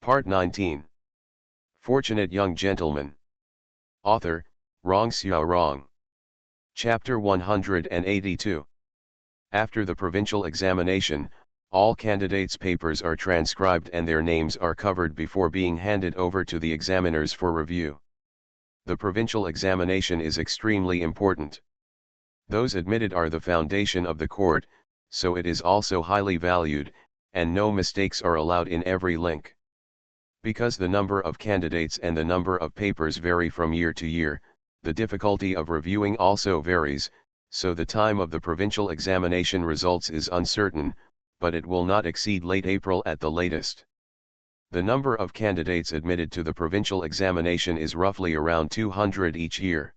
Part 19. Fortunate Young Gentleman. Author, Rong Xiao Rong. Chapter 182. After the provincial examination, all candidates' papers are transcribed and their names are covered before being handed over to the examiners for review. The provincial examination is extremely important. Those admitted are the foundation of the court, so it is also highly valued, and no mistakes are allowed in every link. Because the number of candidates and the number of papers vary from year to year, the difficulty of reviewing also varies, so the time of the provincial examination results is uncertain, but it will not exceed late April at the latest. The number of candidates admitted to the provincial examination is roughly around 200 each year.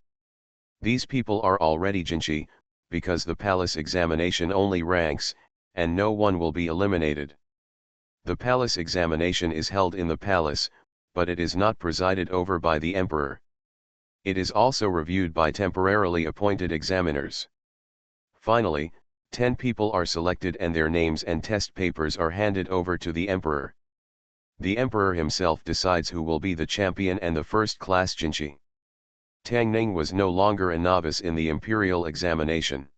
These people are already jinchi, because the palace examination only ranks, and no one will be eliminated. The palace examination is held in the palace, but it is not presided over by the emperor. It is also reviewed by temporarily appointed examiners. Finally, 10 people are selected and their names and test papers are handed over to the emperor. The emperor himself decides who will be the champion and the first-class jinchi. Tang Ning was no longer a novice in the imperial examination.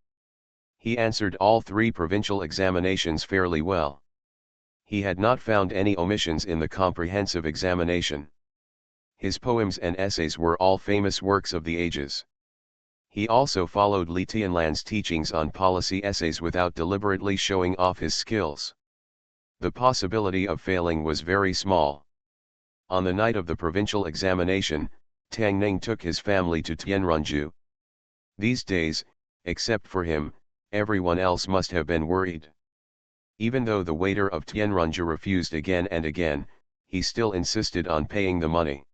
He answered all 3 provincial examinations fairly well. He had not found any omissions in the comprehensive examination. His poems and essays were all famous works of the ages. He also followed Li Tianlan's teachings on policy essays without deliberately showing off his skills. The possibility of failing was very small. On the night of the provincial examination, Tang Ning took his family to Tianrunju. These days, except for him, everyone else must have been worried. Even though the waiter of Tianrunju refused again and again, he still insisted on paying the money.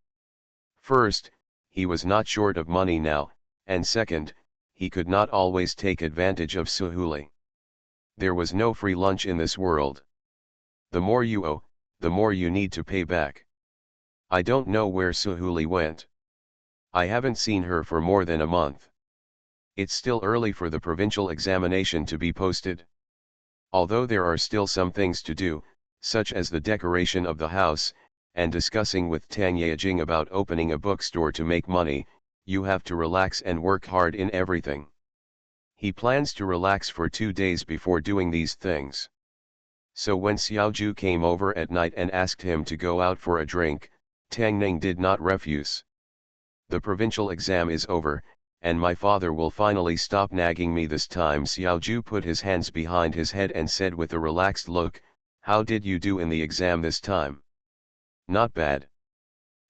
First, he was not short of money now, and second, he could not always take advantage of suhuli. There was no free lunch in this world. The more you owe, the more you need to pay back. I don't know where suhuli went. I haven't seen her for more than a month. It's still early for the provincial examination to be posted. Although there are still some things to do, such as the decoration of the house, and discussing with Tang Yejing about opening a bookstore to make money, you have to relax and work hard in everything. He plans to relax for 2 days before doing these things. So when Xiaoju came over at night and asked him to go out for a drink, Tang Ning did not refuse. The provincial exam is over, and my father will finally stop nagging me this time. Xiaoju put his hands behind his head and said with a relaxed look, "How did you do in the exam this time?" "Not bad.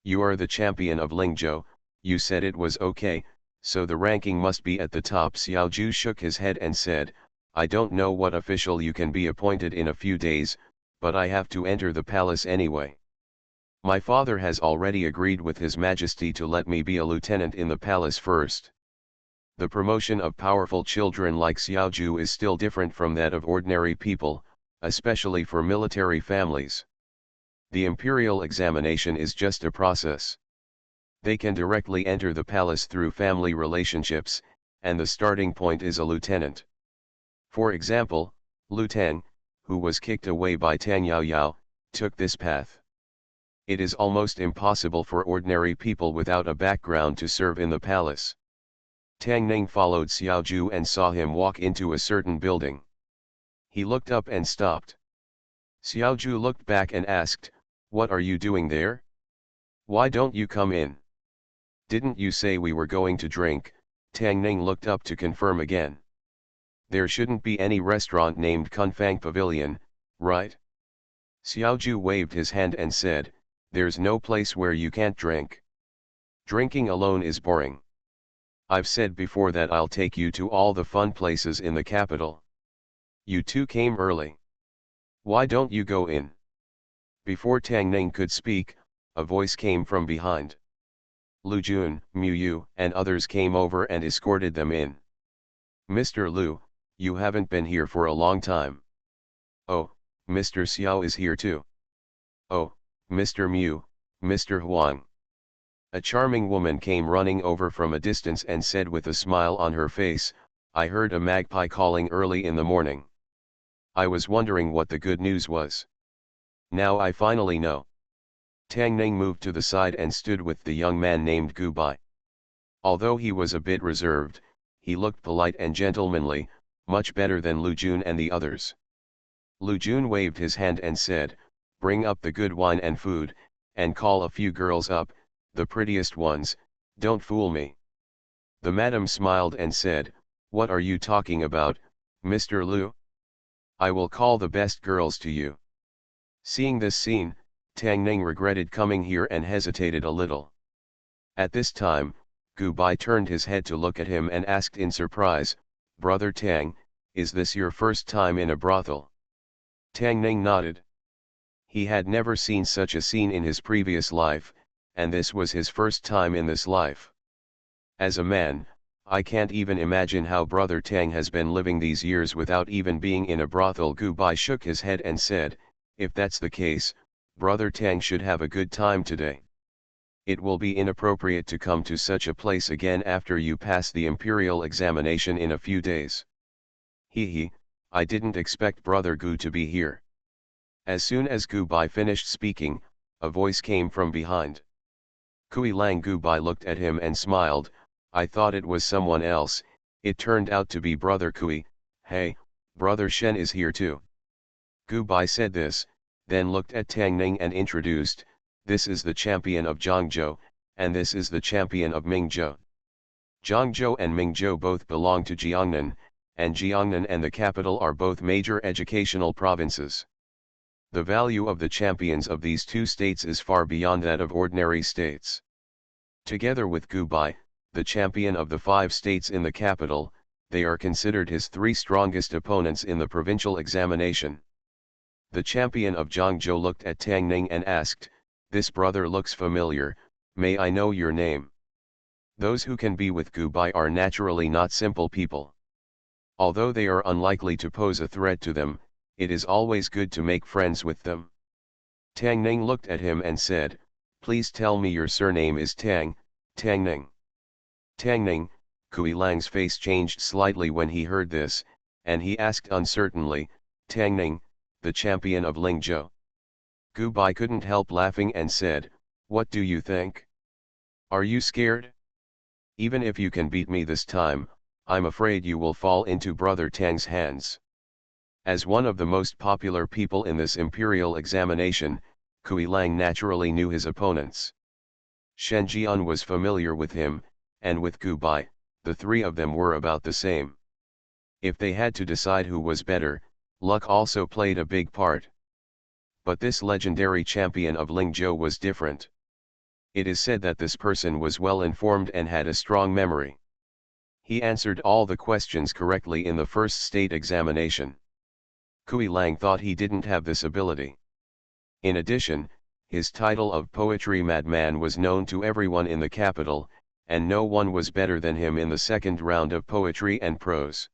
You are the champion of Lingzhou, you said it was okay, so the ranking must be at the top." Xiaoju shook his head and said, "I don't know what official you can be appointed in a few days, but I have to enter the palace anyway. My father has already agreed with His Majesty to let me be a lieutenant in the palace first." The promotion of powerful children like Xiaoju is still different from that of ordinary people, especially for military families. The imperial examination is just a process. They can directly enter the palace through family relationships, and the starting point is a lieutenant. For example, Lu Tang, who was kicked away by Tang Yaoyao, took this path. It is almost impossible for ordinary people without a background to serve in the palace. Tang Ning followed Xiaoju and saw him walk into a certain building. He looked up and stopped. Xiaoju looked back and asked, "What are you doing there? Why don't you come in?" "Didn't you say we were going to drink?" Tang Ning looked up to confirm again. "There shouldn't be any restaurant named Kunfang Pavilion, right?" Xiaoju waved his hand and said, "There's no place where you can't drink. Drinking alone is boring. I've said before that I'll take you to all the fun places in the capital. You two came early. Why don't you go in?" Before Tang Ning could speak, a voice came from behind. Lu Jun, Mu Yu, and others came over and escorted them in. "Mr. Lu, you haven't been here for a long time." "Oh, Mr. Xiao is here too." "Oh, Mr. Mu, Mr. Huang." A charming woman came running over from a distance and said with a smile on her face, "I heard a magpie calling early in the morning. I was wondering what the good news was. Now I finally know." Tang Ning moved to the side and stood with the young man named Gu Bai. Although he was a bit reserved, he looked polite and gentlemanly, much better than Lu Jun and the others. Lu Jun waved his hand and said, "Bring up the good wine and food, and call a few girls up, the prettiest ones, don't fool me." The madam smiled and said, "What are you talking about, Mr. Lu? I will call the best girls to you." Seeing this scene, Tang Ning regretted coming here and hesitated a little. At this time, Gu Bai turned his head to look at him and asked in surprise, "Brother Tang, is this your first time in a brothel?" Tang Ning nodded. He had never seen such a scene in his previous life, and this was his first time in this life. "As a man, I can't even imagine how Brother Tang has been living these years without even being in a brothel." Gu Bai shook his head and said, "If that's the case, Brother Tang should have a good time today. It will be inappropriate to come to such a place again after you pass the imperial examination in a few days." He, I didn't expect Brother Gu to be here." As soon as Gu Bai finished speaking, a voice came from behind. Kui Lang. Gu Bai looked at him and smiled. "I thought it was someone else, it turned out to be Brother Kui. Hey, Brother Shen is here too." Gu Bai said this, then looked at Tang Ning and introduced, "This is the champion of Zhangzhou, and this is the champion of Mingzhou." Zhangzhou and Mingzhou both belong to Jiangnan, and Jiangnan and the capital are both major educational provinces. The value of the champions of these two states is far beyond that of ordinary states. Together with Gu Bai, the champion of the 5 states in the capital, they are considered his 3 strongest opponents in the provincial examination. The champion of Zhangzhou looked at Tang Ning and asked, "This brother looks familiar, may I know your name?" Those who can be with Gu Bai are naturally not simple people. Although they are unlikely to pose a threat to them, it is always good to make friends with them. Tang Ning looked at him and said, "Please tell me your surname is Tang, Tang Ning." Tang Ning. Kui Lang's face changed slightly when he heard this, and he asked uncertainly, "Tang Ning, the champion of Lingzhou?" Gu Bai couldn't help laughing and said, "What do you think? Are you scared? Even if you can beat me this time, I'm afraid you will fall into Brother Tang's hands." As one of the most popular people in this imperial examination, Kui Lang naturally knew his opponents. Shen Jian was familiar with him, and with Gu Bai, the 3 of them were about the same. If they had to decide who was better, luck also played a big part. But this legendary champion of Lingzhou was different. It is said that this person was well informed and had a strong memory. He answered all the questions correctly in the first state examination. Kui Lang thought he didn't have this ability. In addition, his title of Poetry Madman was known to everyone in the capital, and no one was better than him in the second round of poetry and prose.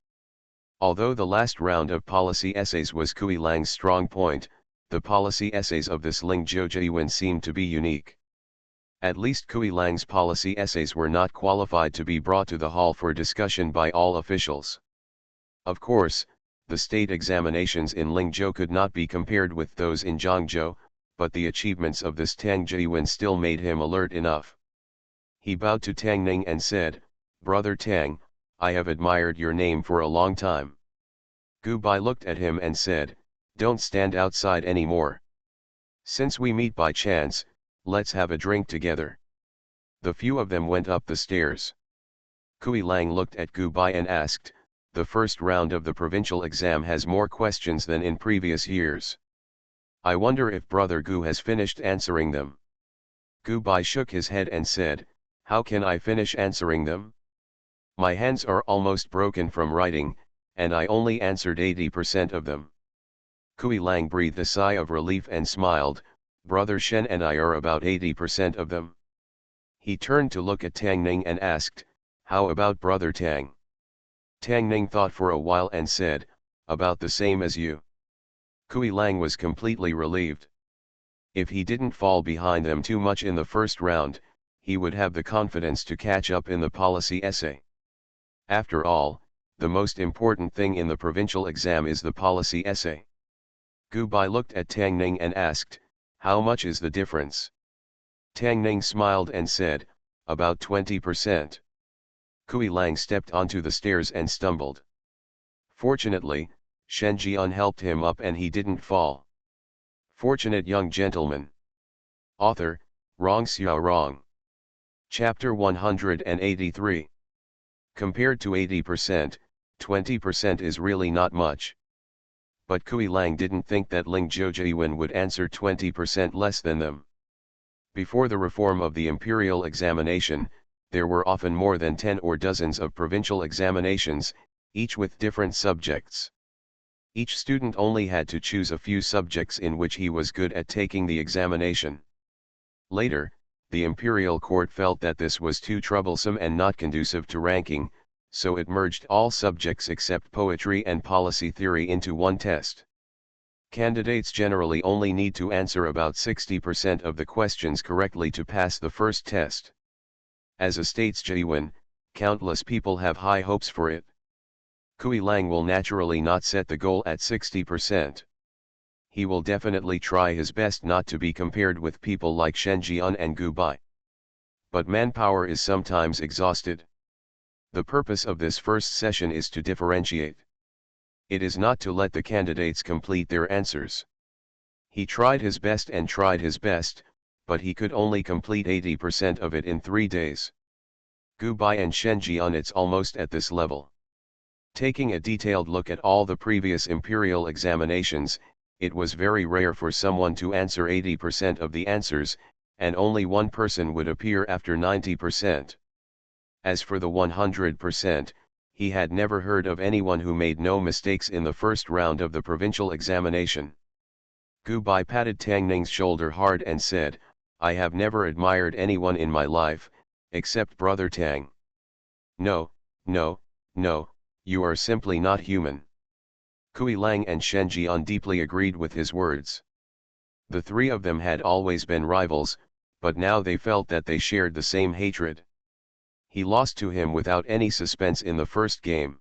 Although the last round of policy essays was Kui Lang's strong point, the policy essays of this Lingzhou Jiwen seemed to be unique. At least Kui Lang's policy essays were not qualified to be brought to the hall for discussion by all officials. Of course, the state examinations in Lingzhou could not be compared with those in Zhangzhou, but the achievements of this Tang Jiwen still made him alert enough. He bowed to Tang Ning and said, "Brother Tang, I have admired your name for a long time." Gu Bai looked at him and said, "Don't stand outside anymore. Since we meet by chance, let's have a drink together." The few of them went up the stairs. Kui Lang looked at Gu Bai and asked, "The first round of the provincial exam has more questions than in previous years. I wonder if Brother Gu has finished answering them." Gu Bai shook his head and said, "How can I finish answering them? My hands are almost broken from writing, and I only answered 80% of them." Kui Lang breathed a sigh of relief and smiled, "Brother Shen and I are about 80% of them." He turned to look at Tang Ning and asked, "How about Brother Tang?" Tang Ning thought for a while and said, "About the same as you." Kui Lang was completely relieved. If he didn't fall behind them too much in the first round, he would have the confidence to catch up in the policy essay. After all, the most important thing in the provincial exam is the policy essay. Gu Bai looked at Tang Ning and asked, "How much is the difference?" Tang Ning smiled and said, about 20%. Kui Lang stepped onto the stairs and stumbled. Fortunately, Shen Jian helped him up and he didn't fall. Fortunate young gentleman. Author, Rong Xiao Rong. Chapter 183. Compared to 80%, 20% is really not much. But Kui Lang didn't think that Ling Zhoujiwen would answer 20% less than them. Before the reform of the imperial examination, there were often more than 10 or dozens of provincial examinations, each with different subjects. Each student only had to choose a few subjects in which he was good at taking the examination. Later, the imperial court felt that this was too troublesome and not conducive to ranking, so it merged all subjects except poetry and policy theory into one test. Candidates generally only need to answer about 60% of the questions correctly to pass the first test. As a state's Jiwen, countless people have high hopes for it. Kui Lang will naturally not set the goal at 60%. He will definitely try his best not to be compared with people like Shen Jian and Gu Bai. But manpower is sometimes exhausted. The purpose of this first session is to differentiate. It is not to let the candidates complete their answers. He tried his best and tried his best, but he could only complete 80% of it in 3 days. Gu Bai and Shen Jian, it's almost at this level. Taking a detailed look at all the previous imperial examinations, it was very rare for someone to answer 80% of the answers, and only one person would appear after 90%. As for the 100%, he had never heard of anyone who made no mistakes in the first round of the provincial examination. Gu Bai patted Tang Ning's shoulder hard and said, I have never admired anyone in my life, except Brother Tang. No, no, no, you are simply not human. Kui Lang and Shen Jian deeply agreed with his words. The three of them had always been rivals, but now they felt that they shared the same hatred. He lost to him without any suspense in the first game.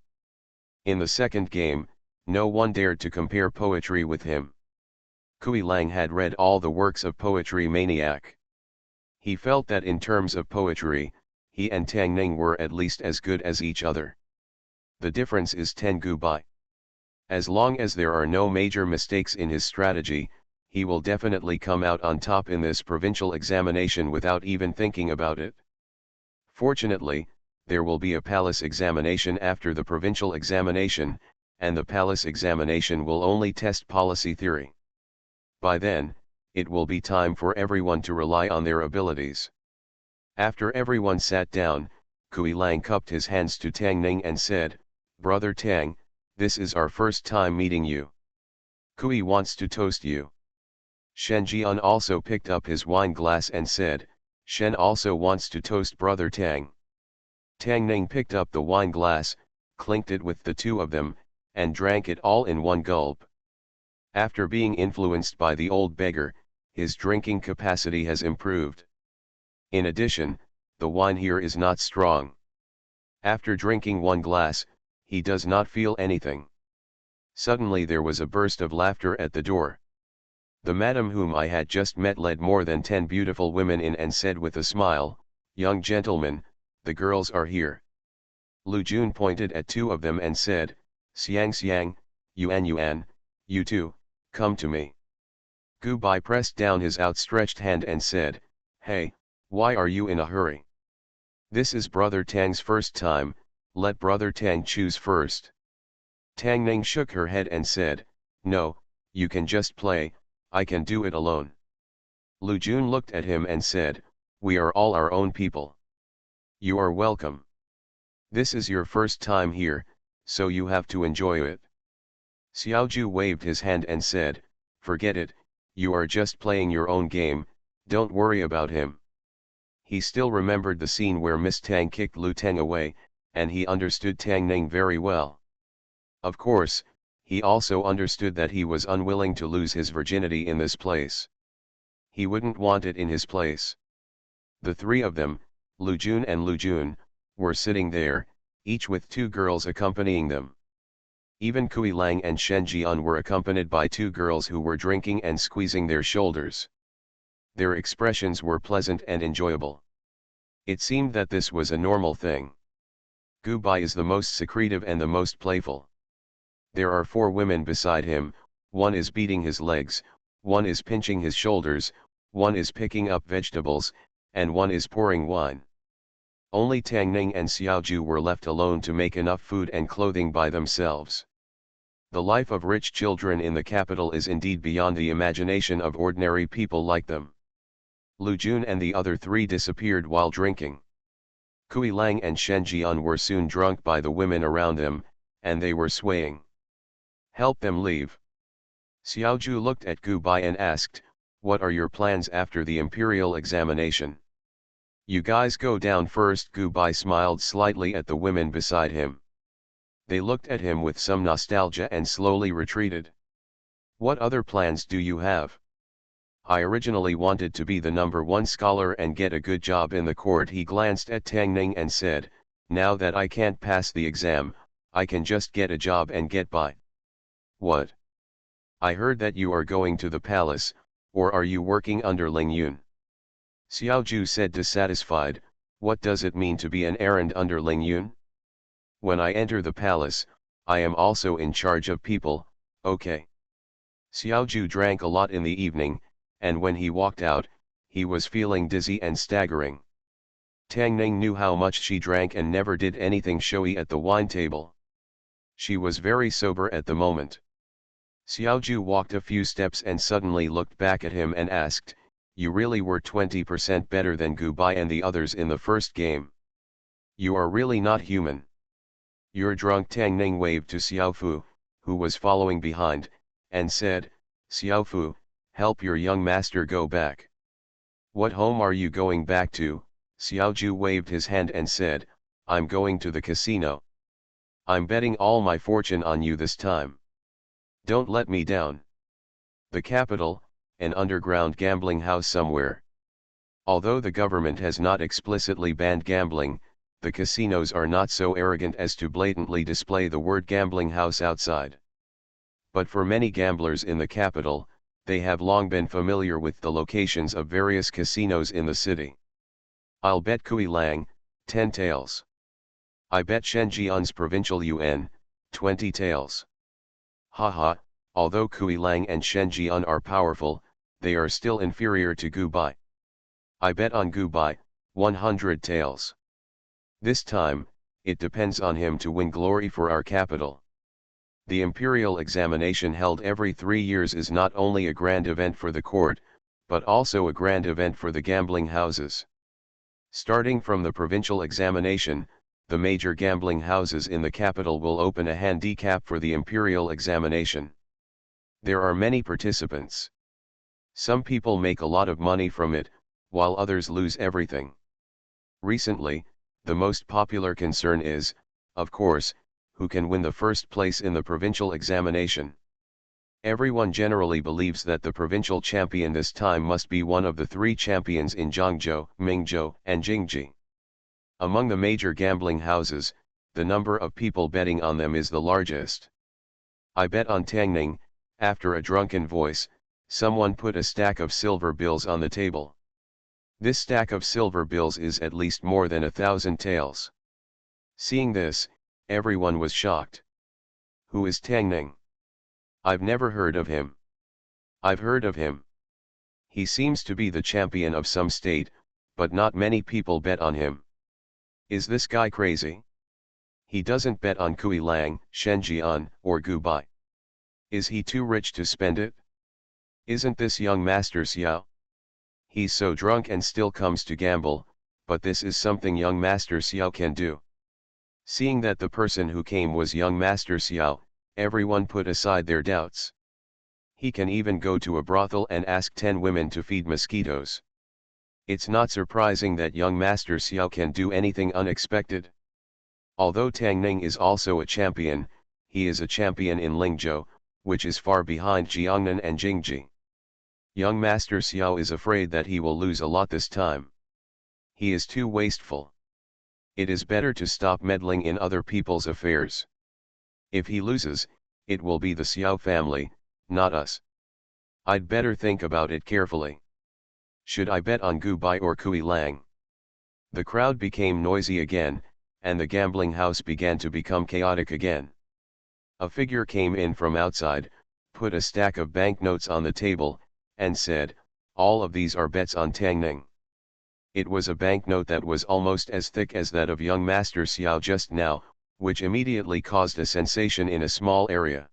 In the second game, no one dared to compare poetry with him. Kui Lang had read all the works of poetry maniac. He felt that in terms of poetry, he and Tang Ning were at least as good as each other. The difference is 10 Gu Bai. As long as there are no major mistakes in his strategy, he will definitely come out on top in this provincial examination without even thinking about it. Fortunately, there will be a palace examination after the provincial examination, and the palace examination will only test policy theory. By then, it will be time for everyone to rely on their abilities. After everyone sat down, Kui Lang cupped his hands to Tang Ning and said, Brother Tang, this is our first time meeting you. Kui wants to toast you. Shen Jian also picked up his wine glass and said, Shen also wants to toast Brother Tang. Tang Ning picked up the wine glass, clinked it with the two of them, and drank it all in one gulp. After being influenced by the old beggar, his drinking capacity has improved. In addition, the wine here is not strong. After drinking one glass, he does not feel anything. Suddenly there was a burst of laughter at the door. The madam whom I had just met led more than 10 beautiful women in and said with a smile, Young gentlemen, the girls are here. Lu Jun pointed at 2 of them and said, Xiang Xiang, Yuan Yuan, you two, come to me. Gu Bai pressed down his outstretched hand and said, Hey, why are you in a hurry? This is Brother Tang's first time, let Brother Tang choose first. Tang Ning shook her head and said, No, you can just play, I can do it alone. Lu Jun looked at him and said, We are all our own people. You are welcome. This is your first time here, so you have to enjoy it. Xiaoju waved his hand and said, Forget it, you are just playing your own game, don't worry about him. He still remembered the scene where Miss Tang kicked Lu Teng away, and he understood Tang Ning very well. Of course, he also understood that he was unwilling to lose his virginity in this place. He wouldn't want it in his place. The three of them, Lu Jun and Lu Jun, were sitting there, each with 2 girls accompanying them. Even Kui Lang and Shen Jian were accompanied by 2 girls who were drinking and squeezing their shoulders. Their expressions were pleasant and enjoyable. It seemed that this was a normal thing. Gu Bai is the most secretive and the most playful. There are 4 women beside him, one is beating his legs, one is pinching his shoulders, one is picking up vegetables, and one is pouring wine. Only Tang Ning and Xiaoju were left alone to make enough food and clothing by themselves. The life of rich children in the capital is indeed beyond the imagination of ordinary people like them. Lu Jun and the other 3 disappeared while drinking. Kui Lang and Shen Jian were soon drunk by the women around them, and they were swaying. Help them leave. Xiaoju looked at Gu Bai and asked, "What are your plans after the imperial examination?" "You guys go down first." Gu Bai smiled slightly at the women beside him. They looked at him with some nostalgia and slowly retreated. "What other plans do you have?" "I originally wanted to be the #1 scholar and get a good job in the court." He glanced at Tang Ning and said, "Now that I can't pass the exam, I can just get a job and get by." "What? I heard that you are going to the palace, or are you working under Ling Yun?" Xiaoju said dissatisfied, "What does it mean to be an errand under Ling Yun? When I enter the palace, I am also in charge of people, okay?" Xiaoju drank a lot in the evening, and when he walked out, he was feeling dizzy and staggering. Tang Ning knew how much she drank and never did anything showy at the wine table. She was very sober at the moment. Xiaoju walked a few steps and suddenly looked back at him and asked, "You really were 20% better than Gu Bai and the others in the first game. You are really not human." "You're drunk." Tang Ning waved to Xiaofu, who was following behind, and said, "Xiaofu, help your young master go back." "What home are you going back to?" Xiaoju waved his hand and said, "I'm going to the casino. I'm betting all my fortune on you this time. Don't let me down." The capital, an underground gambling house somewhere. Although the government has not explicitly banned gambling, the casinos are not so arrogant as to blatantly display the word gambling house outside. But for many gamblers in the capital, they have long been familiar with the locations of various casinos in the city. "I'll bet Kui Lang, 10 taels. I bet Shen Jian's provincial yuan, 20 taels. Haha, although Kui Lang and Shen Jian are powerful, they are still inferior to Gu Bai. I bet on Gu Bai, 100 taels. This time, it depends on him to win glory for our capital." The imperial examination held every 3 years is not only a grand event for the court, but also a grand event for the gambling houses. Starting from the provincial examination, the major gambling houses in the capital will open a handicap for the imperial examination. There are many participants. Some people make a lot of money from it, while others lose everything. Recently, the most popular concern is, of course, who can win the first place in the provincial examination. Everyone generally believes that the provincial champion this time must be one of the 3 champions in Zhangzhou, Mingzhou, and Jingji. Among the major gambling houses, the number of people betting on them is the largest. "I bet on Tang Ning." After a drunken voice, someone put a stack of silver bills on the table. This stack of silver bills is at least more than 1,000 taels. Seeing this, everyone was shocked. "Who is Tang Ning? I've never heard of him." "I've heard of him. He seems to be the champion of some state, but not many people bet on him. Is this guy crazy? He doesn't bet on Kui Lang, Shen Jian, or Gu Bai. Is he too rich to spend it? Isn't this young Master Xiao? He's so drunk and still comes to gamble, but this is something young Master Xiao can do." Seeing that the person who came was young Master Xiao, everyone put aside their doubts. He can even go to a brothel and ask 10 women to feed mosquitoes. It's not surprising that young Master Xiao can do anything unexpected. Although Tang Ning is also a champion, he is a champion in Lingzhou, which is far behind Jiangnan and Jingji. Young Master Xiao is afraid that he will lose a lot this time. He is too wasteful. It is better to stop meddling in other people's affairs. If he loses, it will be the Xiao family, not us. I'd better think about it carefully. Should I bet on Gu Bai or Kui Lang? The crowd became noisy again, and the gambling house began to become chaotic again. A figure came in from outside, put a stack of banknotes on the table, and said, "All of these are bets on Tang Ning." It was a banknote that was almost as thick as that of young Master Xiao just now, which immediately caused a sensation in a small area.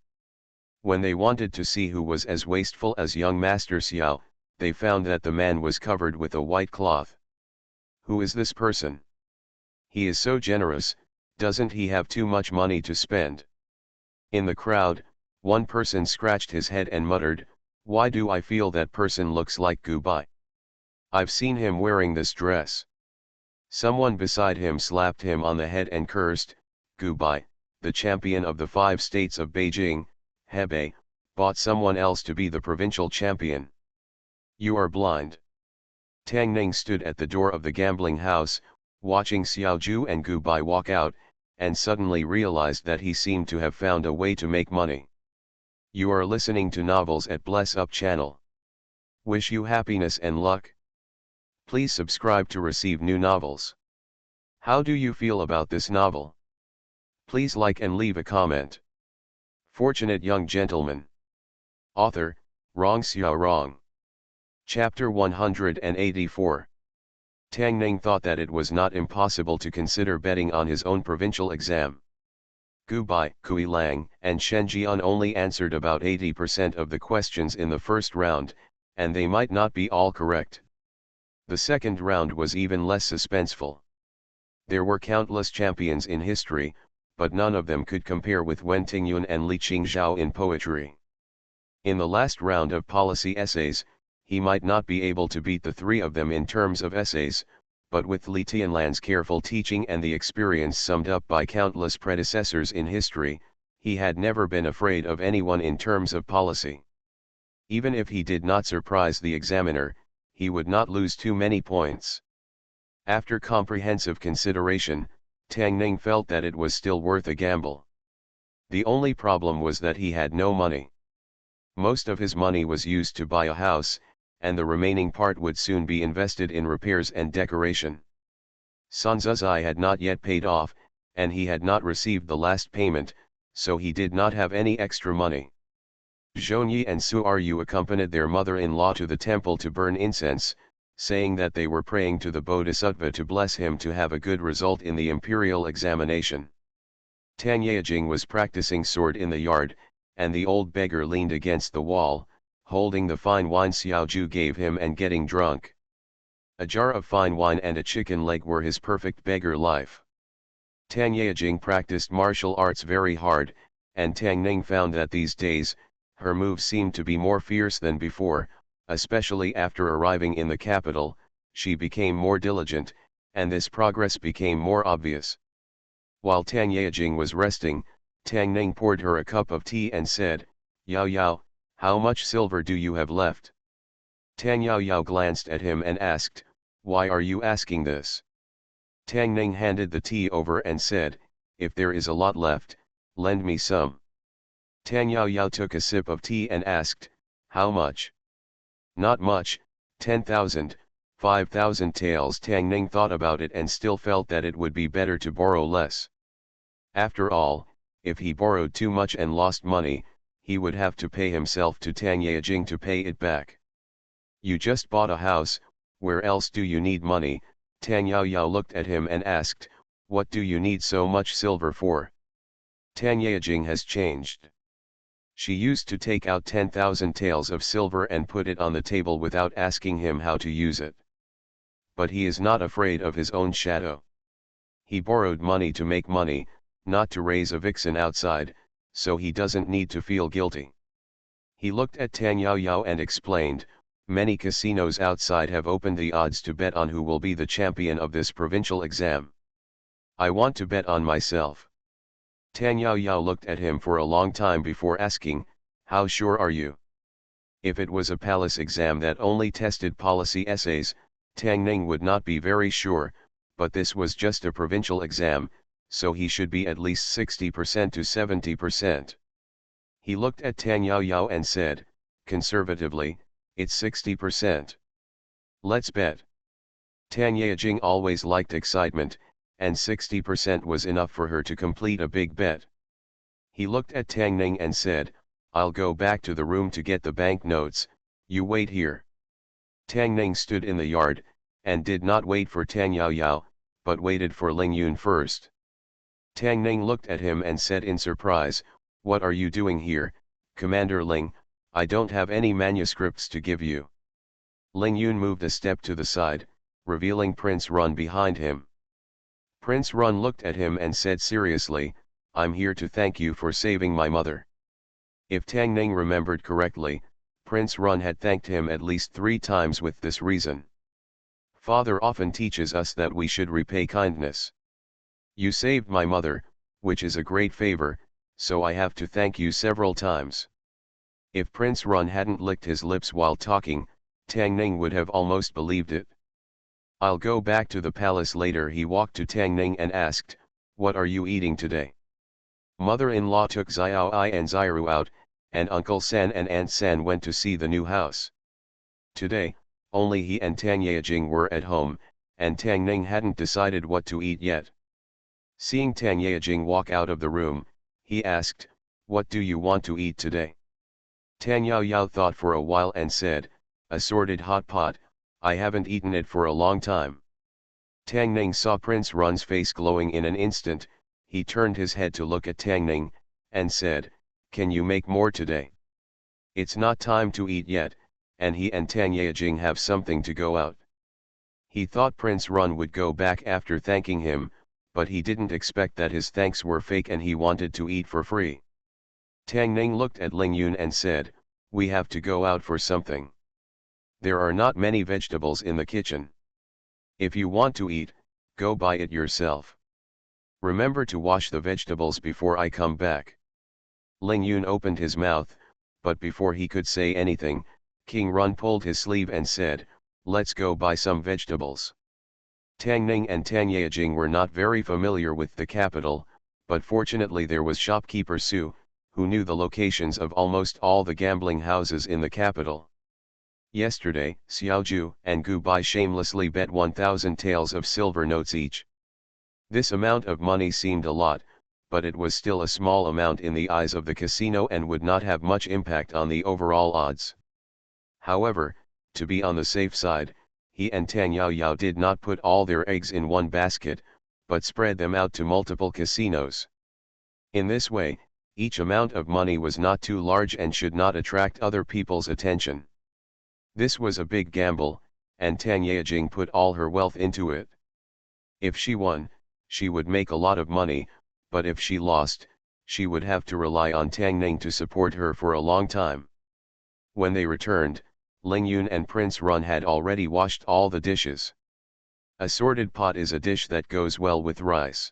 When they wanted to see who was as wasteful as young Master Xiao, they found that the man was covered with a white cloth. Who is this person? He is so generous, doesn't he have too much money to spend? In the crowd, one person scratched his head and muttered, "Why do I feel that person looks like Gu Bai? I've seen him wearing this dress." Someone beside him slapped him on the head and cursed, "Gu Bai, the champion of the 5 states of Beijing, Hebei, bought someone else to be the provincial champion. You are blind." Tang Ning stood at the door of the gambling house, watching Xiao Ju and Gu Bai walk out, and suddenly realized that he seemed to have found a way to make money. You are listening to Novels at Bless Up channel. Wish you happiness and luck. Please subscribe to receive new novels. How do you feel about this novel? Please like and leave a comment. Fortunate Young Gentleman. Author, Rong Xiao Rong. Chapter 184. Tang Ning thought that it was not impossible to consider betting on his own provincial exam. Gu Bai, Kui Lang, and Shen Jian only answered about 80% of the questions in the first round, and they might not be all correct. The second round was even less suspenseful. There were countless champions in history, but none of them could compare with Wen Tingyun and Li Qingzhao in poetry. In the last round of policy essays, he might not be able to beat the 3 of them in terms of essays, but with Li Tianlan's careful teaching and the experience summed up by countless predecessors in history, he had never been afraid of anyone in terms of policy. Even if he did not surprise the examiner, he would not lose too many points. After comprehensive consideration, Tang Ning felt that it was still worth a gamble. The only problem was that he had no money. Most of his money was used to buy a house, and the remaining part would soon be invested in repairs and decoration. Sun Zuzai had not yet paid off, and he had not received the last payment, so he did not have any extra money. Zhongyi and Su Ryu accompanied their mother-in-law to the temple to burn incense, saying that they were praying to the Bodhisattva to bless him to have a good result in the imperial examination. Tang Yejing was practicing sword in the yard, and the old beggar leaned against the wall, holding the fine wine Xiao Ju gave him and getting drunk. A jar of fine wine and a chicken leg were his perfect beggar life. Tang Yejing practiced martial arts very hard, and Tang Ning found that these days, her moves seemed to be more fierce than before, especially after arriving in the capital. She became more diligent, and this progress became more obvious. While Tang Yejing was resting, Tang Ning poured her a cup of tea and said, "Yao Yao, how much silver do you have left?" Tang Yao Yao glanced at him and asked, "Why are you asking this?" Tang Ning handed the tea over and said, "If there is a lot left, lend me some." Tang Yao Yao took a sip of tea and asked, "How much?" "Not much, 10,000, 5,000 taels." Tang Ning thought about it and still felt that it would be better to borrow less. After all, if he borrowed too much and lost money, he would have to pay himself to Tang Yejing to pay it back. "You just bought a house, where else do you need money?" Tang Yao Yao looked at him and asked, "What do you need so much silver for?" Tang Yejing has changed. She used to take out 10,000 taels of silver and put it on the table without asking him how to use it. But he is not afraid of his own shadow. He borrowed money to make money, not to raise a vixen outside, so he doesn't need to feel guilty. He looked at Tang Yao Yao and explained, "Many casinos outside have opened the odds to bet on who will be the champion of this provincial exam. I want to bet on myself." Tang Yao Yao looked at him for a long time before asking, "How sure are you?" If it was a palace exam that only tested policy essays, Tang Ning would not be very sure, but this was just a provincial exam, so he should be at least 60% to 70%. He looked at Tang Yao Yao and said, "Conservatively, it's 60%. Let's bet. Tang Yejing always liked excitement, and 60% was enough for her to complete a big bet. He looked at Tang Ning and said, I'll go back to the room to get the banknotes, you wait here. Tang Ning stood in the yard, and did not wait for Tang Yao Yao, but waited for Ling Yun first. Tang Ning looked at him and said in surprise, what are you doing here, Commander Ling? I don't have any manuscripts to give you. Ling Yun moved a step to the side, revealing Prince Run behind him. Prince Run looked at him and said seriously, I'm here to thank you for saving my mother. If Tang Ning remembered correctly, Prince Run had thanked him at least 3 times with this reason. Father often teaches us that we should repay kindness. You saved my mother, which is a great favor, so I have to thank you several times. If Prince Run hadn't licked his lips while talking, Tang Ning would have almost believed it. I'll go back to the palace later. He walked to Tang Ning and asked, what are you eating today? Mother-in-law took Xiao Ai and Xiru out, and Uncle San and Aunt San went to see the new house. Today, only he and Tang Yejing were at home, and Tang Ning hadn't decided what to eat yet. Seeing Tang Yejing walk out of the room, he asked, what do you want to eat today? Tang Yao Yao thought for a while and said, assorted hot pot, I haven't eaten it for a long time. Tang Ning saw Prince Run's face glowing in an instant. He turned his head to look at Tang Ning, and said, can you make more today? It's not time to eat yet, and he and Tang Yejing have something to go out. He thought Prince Run would go back after thanking him, but he didn't expect that his thanks were fake and he wanted to eat for free. Tang Ning looked at Ling Yun and said, we have to go out for something. There are not many vegetables in the kitchen. If you want to eat, go buy it yourself. Remember to wash the vegetables before I come back. Ling Yun opened his mouth, but before he could say anything, King Run pulled his sleeve and said, let's go buy some vegetables. Tang Ning and Tang Yejing were not very familiar with the capital, but fortunately there was shopkeeper Su, who knew the locations of almost all the gambling houses in the capital. Yesterday, Xiaoju and Gu Bai shamelessly bet 1,000 taels of silver notes each. This amount of money seemed a lot, but it was still a small amount in the eyes of the casino and would not have much impact on the overall odds. However, to be on the safe side, he and Tang Yao Yao did not put all their eggs in one basket, but spread them out to multiple casinos. In this way, each amount of money was not too large and should not attract other people's attention. This was a big gamble, and Tang Yejing put all her wealth into it. If she won, she would make a lot of money, but if she lost, she would have to rely on Tang Ning to support her for a long time. When they returned, Ling Yun and Prince Run had already washed all the dishes. Assorted pot is a dish that goes well with rice.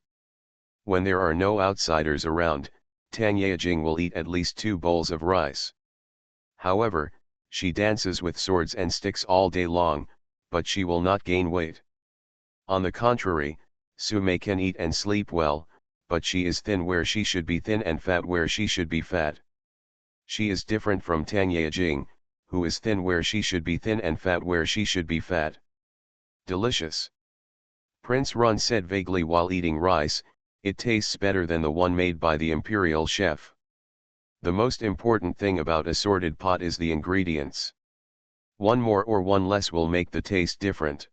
When there are no outsiders around, Tang Yejing will eat at least 2 bowls of rice. However, she dances with swords and sticks all day long, but she will not gain weight. On the contrary, Su Mei can eat and sleep well, but she is thin where she should be thin and fat where she should be fat. She is different from Tang Yejing, who is thin where she should be thin and fat where she should be fat. Delicious. Prince Run said vaguely while eating rice, it tastes better than the one made by the imperial chef. The most important thing about assorted pot is the ingredients. One more or one less will make the taste different.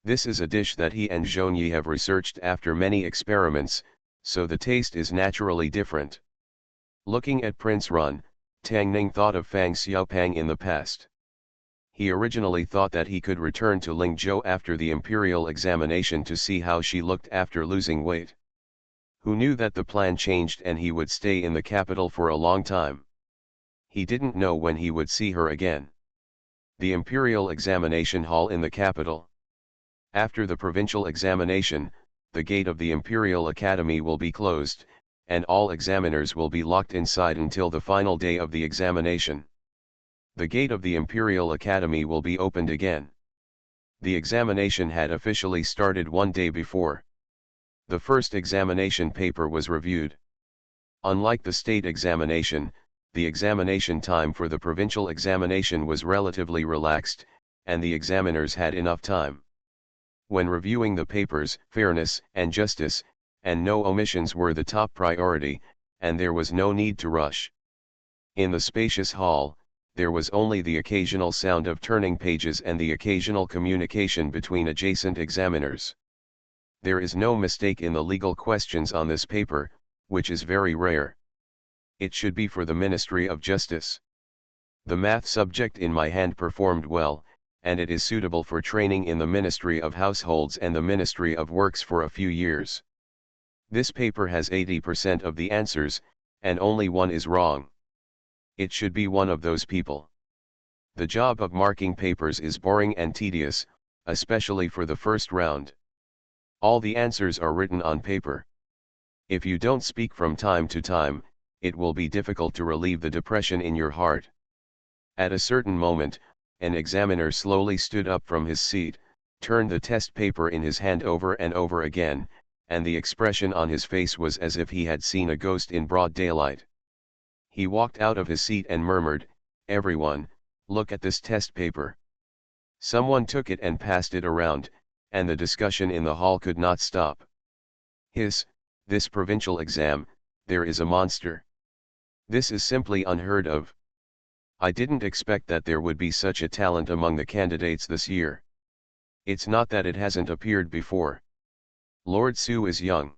This is a dish that he and Zhongyi have researched after many experiments, so the taste is naturally different. Looking at Prince Run, Tang Ning thought of Fang Xiaopang in the past. He originally thought that he could return to Lingzhou after the imperial examination to see how she looked after losing weight. Who knew that the plan changed and he would stay in the capital for a long time? He didn't know when he would see her again. The imperial examination hall in the capital. After the provincial examination, the gate of the Imperial Academy will be closed, and all examiners will be locked inside until the final day of the examination. The gate of the Imperial Academy will be opened again. The examination had officially started one day before. The first examination paper was reviewed. Unlike the state examination, the examination time for the provincial examination was relatively relaxed, and the examiners had enough time. When reviewing the papers, fairness and justice, and no omissions were the top priority, and there was no need to rush. In the spacious hall, there was only the occasional sound of turning pages and the occasional communication between adjacent examiners. There is no mistake in the legal questions on this paper, which is very rare. It should be for the Ministry of Justice. The math subject in my hand performed well, and it is suitable for training in the Ministry of Households and the Ministry of Works for a few years. This paper has 80% of the answers, and only one is wrong. It should be one of those people. The job of marking papers is boring and tedious, especially for the first round. All the answers are written on paper. If you don't speak from time to time, it will be difficult to relieve the depression in your heart. At a certain moment, an examiner slowly stood up from his seat, turned the test paper in his hand over and over again, and the expression on his face was as if he had seen a ghost in broad daylight. He walked out of his seat and murmured, "Everyone, look at this test paper." Someone took it and passed it around, and the discussion in the hall could not stop. This provincial exam, there is a monster. This is simply unheard of. I didn't expect that there would be such a talent among the candidates this year. It's not that it hasn't appeared before. Lord Su is young.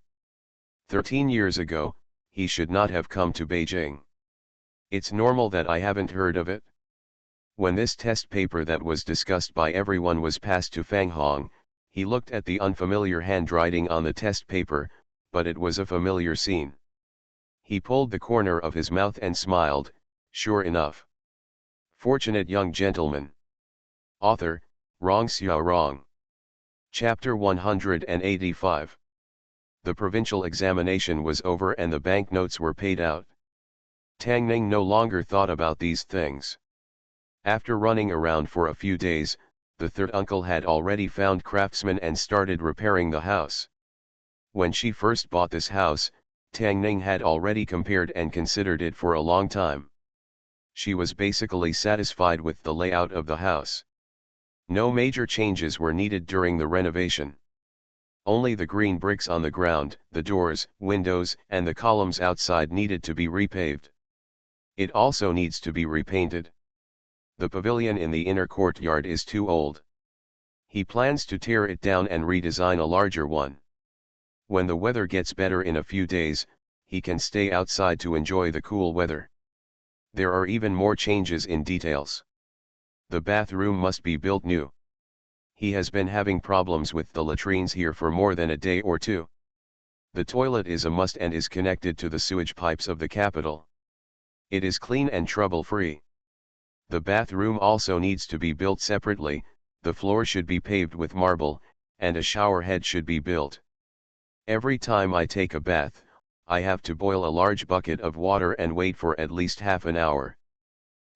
13 years ago, he should not have come to Beijing. It's normal that I haven't heard of it. When this test paper that was discussed by everyone was passed to Fang Hong, he looked at the unfamiliar handwriting on the test paper, but it was a familiar scene. He pulled the corner of his mouth and smiled, sure enough. Fortunate young gentleman. Author, Rong Xiao Rong. Chapter 185. The provincial examination was over and the banknotes were paid out. Tang Ning no longer thought about these things. After running around for a few days, the third uncle had already found craftsmen and started repairing the house. When she first bought this house, Tang Ning had already compared and considered it for a long time. She was basically satisfied with the layout of the house. No major changes were needed during the renovation. Only the green bricks on the ground, the doors, windows, and the columns outside needed to be repaved. It also needs to be repainted. The pavilion in the inner courtyard is too old. He plans to tear it down and redesign a larger one. When the weather gets better in a few days, he can stay outside to enjoy the cool weather. There are even more changes in details. The bathroom must be built new. He has been having problems with the latrines here for more than a day or two. The toilet is a must and is connected to the sewage pipes of the capital. It is clean and trouble-free. The bathroom also needs to be built separately, the floor should be paved with marble, and a shower head should be built. Every time I take a bath, I have to boil a large bucket of water and wait for at least half an hour.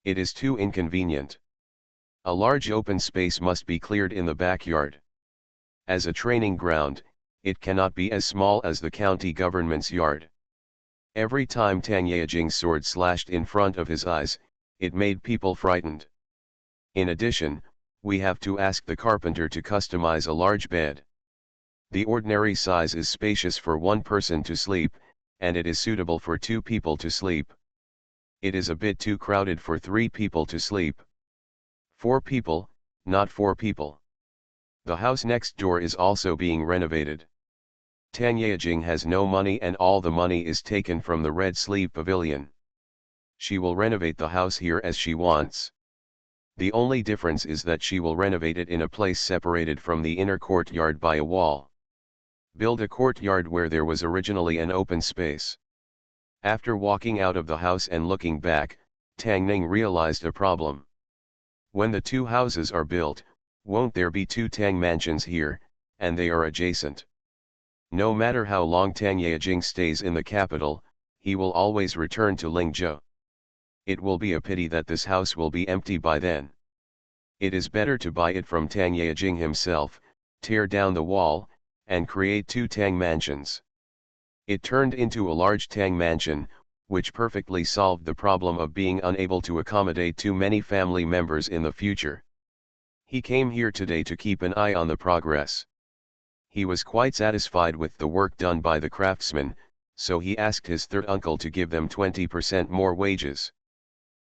It is too inconvenient. A large open space must be cleared in the backyard. As a training ground, it cannot be as small as the county government's yard. Every time Tang Yejing's sword slashed in front of his eyes, it made people frightened. In addition, we have to ask the carpenter to customize a large bed. The ordinary size is spacious for one person to sleep, and it is suitable for 2 people to sleep. It is a bit too crowded for 3 people to sleep. 4 people, not 4 people. The house next door is also being renovated. Tang Yejing has no money and all the money is taken from the Red Sleeve Pavilion. She will renovate the house here as she wants. The only difference is that she will renovate it in a place separated from the inner courtyard by a wall. Build a courtyard where there was originally an open space. After walking out of the house and looking back, Tang Ning realized a problem. When the 2 houses are built, won't there be 2 Tang mansions here, and they are adjacent? No matter how long Tang Yejing stays in the capital, he will always return to Lingzhou. It will be a pity that this house will be empty by then. It is better to buy it from Tang Yejing himself, tear down the wall, and create 2 Tang mansions. It turned into a large Tang mansion, which perfectly solved the problem of being unable to accommodate too many family members in the future. He came here today to keep an eye on the progress. He was quite satisfied with the work done by the craftsmen, so he asked his third uncle to give them 20% more wages.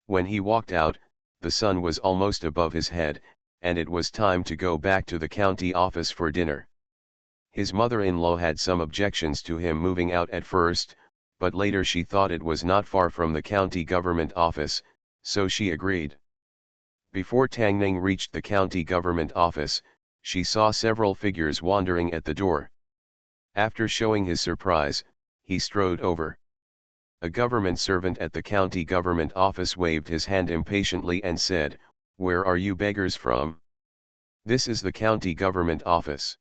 When he walked out, the sun was almost above his head, and it was time to go back to the county office for dinner. His mother-in-law had some objections to him moving out at first, but later she thought it was not far from the county government office, so she agreed. Before Tang Ning reached the county government office, she saw several figures wandering at the door. After showing his surprise, he strode over. A government servant at the county government office waved his hand impatiently and said, "Where are you beggars from? This is the county government office.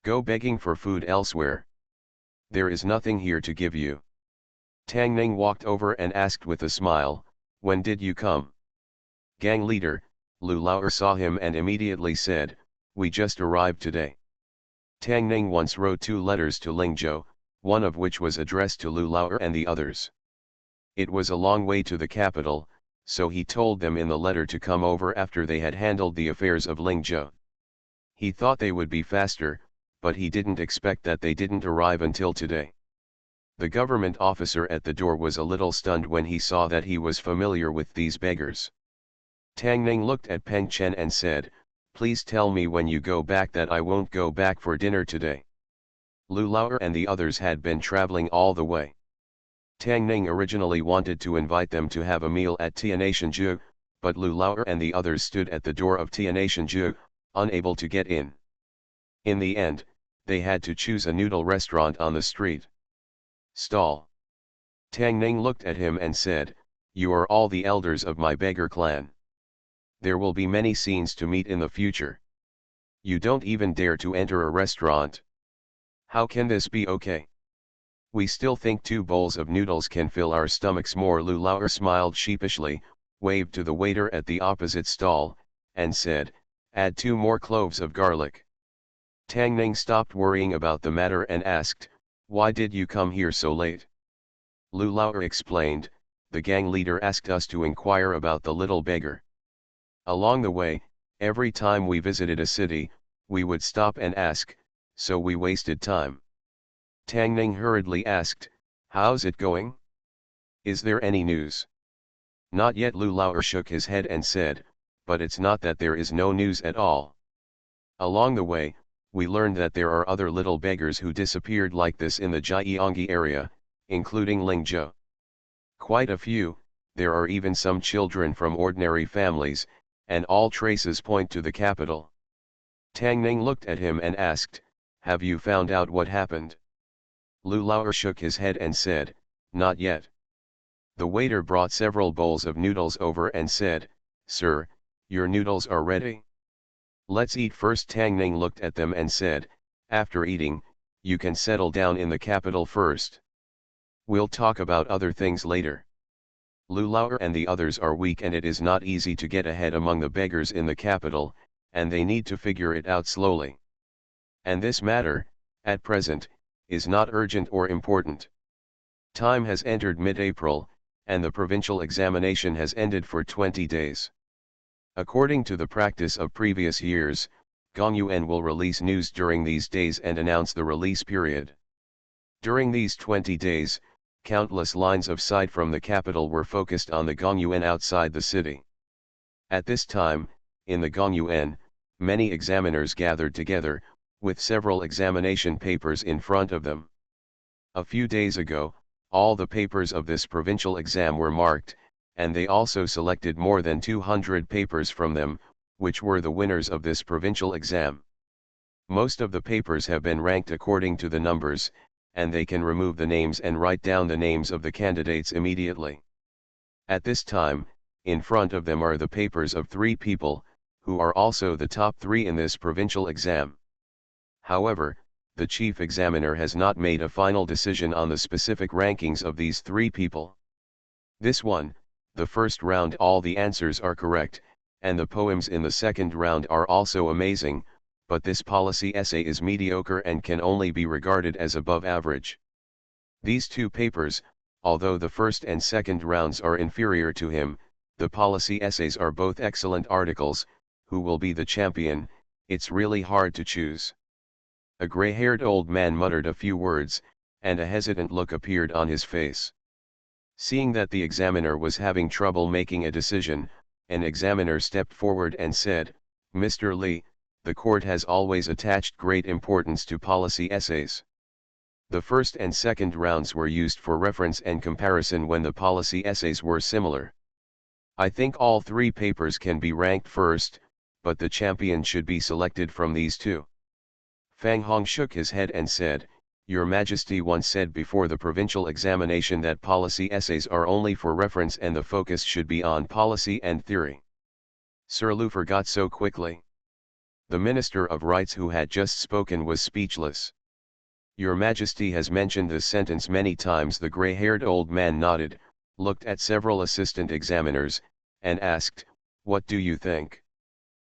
Go begging for food elsewhere. There is nothing here to give you." Tang Ning walked over and asked with a smile, "When did you come?" Gang leader, Lu Laoer saw him and immediately said, "We just arrived today." Tang Ning once wrote 2 letters to Ling Zhou, one of which was addressed to Lu Laoer and the others. It was a long way to the capital, so he told them in the letter to come over after they had handled the affairs of Ling Zhou. He thought they would be faster, but he didn't expect that they didn't arrive until today. The government officer at the door was a little stunned when he saw that he was familiar with these beggars. Tang Ning looked at Peng Chen and said, "Please tell me when you go back that I won't go back for dinner today." Lu Laoer and the others had been traveling all the way. Tang Ning originally wanted to invite them to have a meal at Tianashanzhu, but Lu Laoer and the others stood at the door of Tianashanzhu, unable to get in. In the end, they had to choose a noodle restaurant on the street. Stall. Tang Ning looked at him and said, "You are all the elders of my beggar clan. There will be many scenes to meet in the future. You don't even dare to enter a restaurant. How can this be okay? We still think 2 bowls of noodles can fill our stomachs more." Lu Laoer smiled sheepishly, waved to the waiter at the opposite stall, and said, "Add 2 more cloves of garlic." Tang Ning stopped worrying about the matter and asked, "Why did you come here so late?" Lu Laoer explained, "The gang leader asked us to inquire about the little beggar. Along the way, every time we visited a city, we would stop and ask, so we wasted time." Tang Ning hurriedly asked, "How's it going? Is there any news?" "Not yet." Lu Laoer shook his head and said, "But it's not that there is no news at all. Along the way, we learned that there are other little beggars who disappeared like this in the Jiangyi area, including Ling Zhou. Quite a few. There are even some children from ordinary families, and all traces point to the capital." Tang Ning looked at him and asked, "Have you found out what happened?" Lu Laoer shook his head and said, "Not yet." The waiter brought several bowls of noodles over and said, "Sir, your noodles are ready. Let's eat first." Tang Ning looked at them and said, "After eating, you can settle down in the capital first. We'll talk about other things later. Lu Laoer and the others are weak and it is not easy to get ahead among the beggars in the capital, and they need to figure it out slowly. And this matter, at present, is not urgent or important. Time has entered mid-April, and the provincial examination has ended for 20 days. According to the practice of previous years, Gongyuan will release news during these days and announce the release period. During these 20 days, countless lines of sight from the capital were focused on the Gongyuan outside the city. At this time, in the Gongyuan, many examiners gathered together, with several examination papers in front of them. A few days ago, all the papers of this provincial exam were marked, and they also selected more than 200 papers from them, which were the winners of this provincial exam. Most of the papers have been ranked according to the numbers, and they can remove the names and write down the names of the candidates immediately. At this time, in front of them are the papers of 3 people, who are also the top 3 in this provincial exam. However, the chief examiner has not made a final decision on the specific rankings of these 3 people. This one, the first round, all the answers are correct, and the poems in the second round are also amazing, but this policy essay is mediocre and can only be regarded as above average. These 2 papers, although the first and second rounds are inferior to him, the policy essays are both excellent articles, who will be the champion, it's really hard to choose. A gray-haired old man muttered a few words, and a hesitant look appeared on his face. Seeing that the examiner was having trouble making a decision, an examiner stepped forward and said, "Mr. Li, the court has always attached great importance to policy essays. The first and second rounds were used for reference and comparison when the policy essays were similar. I think all three papers can be ranked first, but the champion should be selected from these two." Fang Hong shook his head and said, "Your Majesty once said before the provincial examination that policy essays are only for reference and the focus should be on policy and theory." Sir Lu forgot so quickly. The Minister of Rights who had just spoken was speechless. "Your Majesty has mentioned this sentence many times." The gray-haired old man nodded, looked at several assistant examiners, and asked, "What do you think?"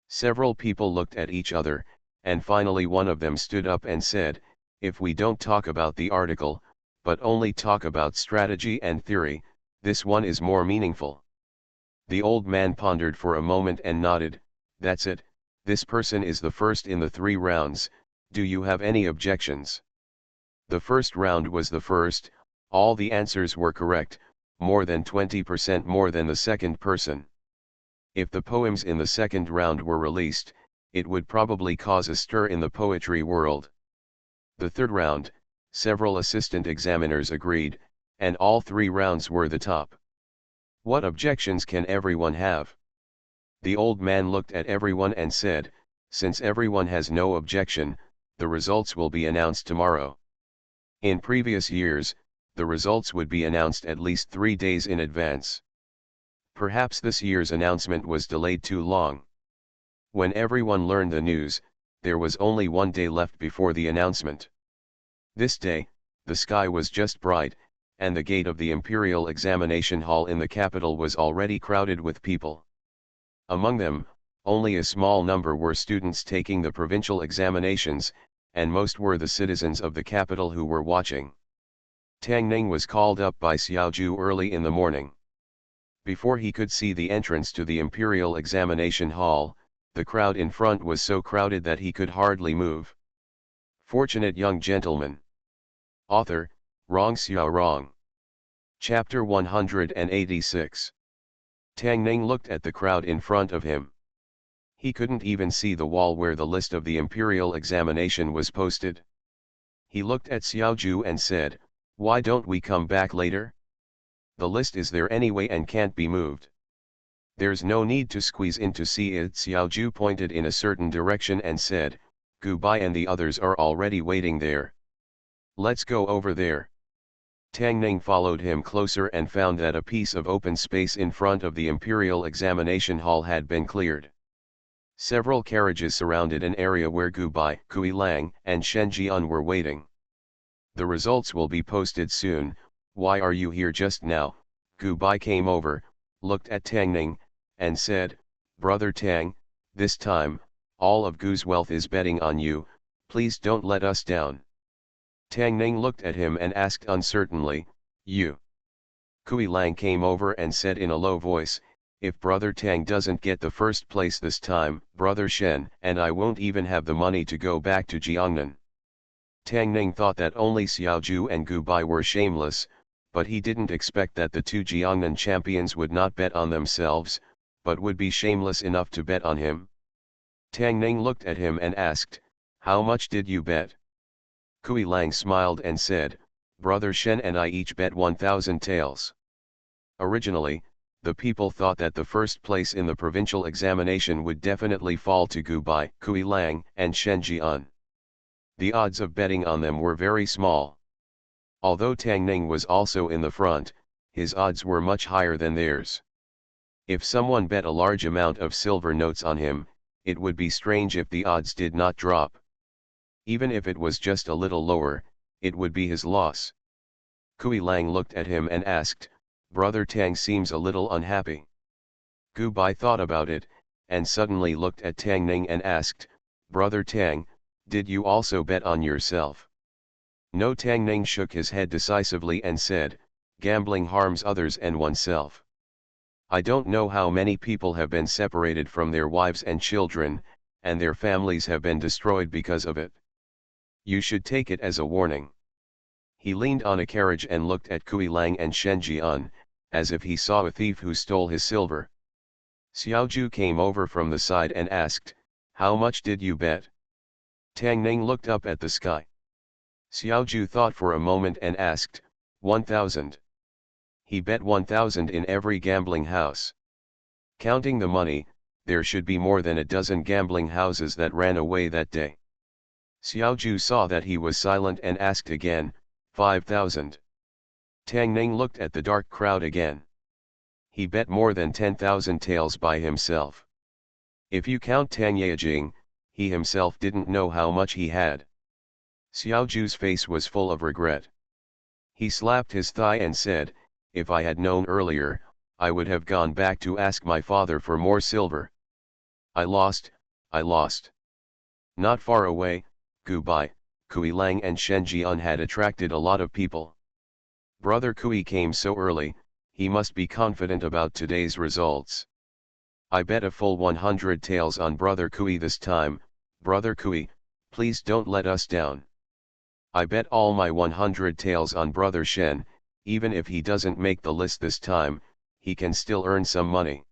Several people looked at each other, and finally one of them stood up and said, "If we don't talk about the article, but only talk about strategy and theory, this one is more meaningful." The old man pondered for a moment and nodded, "That's it, this person is the first in the 3 rounds, do you have any objections?" The first round was the first, all the answers were correct, more than 20% more than the second person. If the poems in the second round were released, it would probably cause a stir in the poetry world. The third round, several assistant examiners agreed, and all 3 rounds were the top. What objections can everyone have? The old man looked at everyone and said, "Since everyone has no objection, the results will be announced tomorrow." In previous years, the results would be announced at least 3 days in advance. Perhaps this year's announcement was delayed too long. When everyone learned the news, there was only 1 day left before the announcement. This day, the sky was just bright, and the gate of the Imperial Examination Hall in the capital was already crowded with people. Among them, only a small number were students taking the provincial examinations, and most were the citizens of the capital who were watching. Tang Ning was called up by Xiao Ju early in the morning. Before he could see the entrance to the Imperial Examination Hall, the crowd in front was so crowded that he could hardly move. Fortunate young gentleman. Author, Rong Xiao Rong. Chapter 186. Tang Ning looked at the crowd in front of him. He couldn't even see the wall where the list of the Imperial examination was posted. He looked at Xiao Ju and said, "Why don't we come back later? The list is there anyway and can't be moved. There's no need to squeeze in to see it." Xiao Ju pointed in a certain direction and said, "Gu Bai and the others are already waiting there. Let's go over there." Tang Ning followed him closer and found that a piece of open space in front of the Imperial Examination Hall had been cleared. Several carriages surrounded an area where Gu Bai, Kui Lang, and Shen Jian were waiting. "The results will be posted soon, why are you here just now?" Gu Bai came over, looked at Tang Ning, and said, "Brother Tang, this time, all of Gu's wealth is betting on you, please don't let us down." Tang Ning looked at him and asked uncertainly, "You?" Kui Lang came over and said in a low voice, "If Brother Tang doesn't get the first place this time, Brother Shen and I won't even have the money to go back to Jiangnan." Tang Ning thought that only Xiao Ju and Gu Bai were shameless, but he didn't expect that the 2 Jiangnan champions would not bet on themselves, but would be shameless enough to bet on him. Tang Ning looked at him and asked, "How much did you bet?" Kui Lang smiled and said, "Brother Shen and I each bet 1,000 taels." Originally, the people thought that the first place in the provincial examination would definitely fall to Gu Bai, Kui Lang, and Shen Jian. The odds of betting on them were very small. Although Tang Ning was also in the front, his odds were much higher than theirs. If someone bet a large amount of silver notes on him, it would be strange if the odds did not drop. Even if it was just a little lower, it would be his loss. Kui Lang looked at him and asked, "Brother Tang seems a little unhappy." Gu Bai thought about it, and suddenly looked at Tang Ning and asked, "Brother Tang, did you also bet on yourself?" No. Tang Ning shook his head decisively and said, "Gambling harms others and oneself. I don't know how many people have been separated from their wives and children, and their families have been destroyed because of it. You should take it as a warning. He leaned on a carriage and looked at Kui Lang and Shen Jian, as if he saw a thief who stole his silver. Xiaoju came over from the side and asked, "How much did you bet?" Tang Ning looked up at the sky. Xiaoju thought for a moment and asked, 1,000. He bet 1,000 in every gambling house. Counting the money, there should be more than a dozen gambling houses that ran away that day. Xiaoju saw that he was silent and asked again, 5,000. Tang Ning looked at the dark crowd again. He bet more than 10,000 taels by himself. If you count Tang Yejing, he himself didn't know how much he had. Xiaoju's face was full of regret. He slapped his thigh and said, "If I had known earlier, I would have gone back to ask my father for more silver. I lost. Not far away, Gu Bai, Kui Lang and Shen Jian had attracted a lot of people. Brother Kui came so early, he must be confident about today's results. I bet a full 100 taels on Brother Kui this time. Brother Kui, please don't let us down. I bet all my 100 taels on Brother Shen. Even if he doesn't make the list this time, he can still earn some money."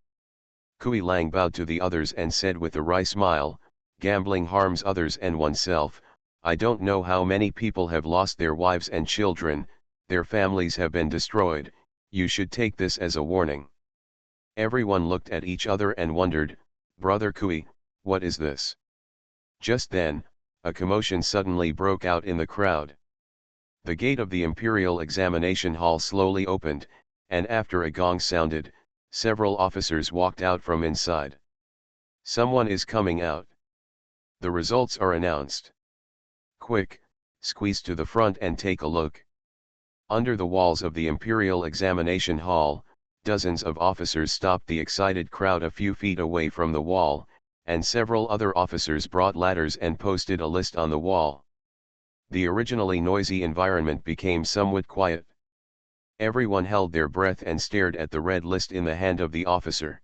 Kui Lang bowed to the others and said with a wry smile, "Gambling harms others and oneself. I don't know how many people have lost their wives and children, their families have been destroyed. You should take this as a warning." Everyone looked at each other and wondered, "Brother Kui, what is this?" Just then, a commotion suddenly broke out in the crowd. The gate of the Imperial Examination Hall slowly opened, and after a gong sounded, several officers walked out from inside. "Someone is coming out. The results are announced. Quick, squeeze to the front and take a look." Under the walls of the Imperial Examination Hall, dozens of officers stopped the excited crowd a few feet away from the wall, and several other officers brought ladders and posted a list on the wall. The originally noisy environment became somewhat quiet. Everyone held their breath and stared at the red list in the hand of the officer.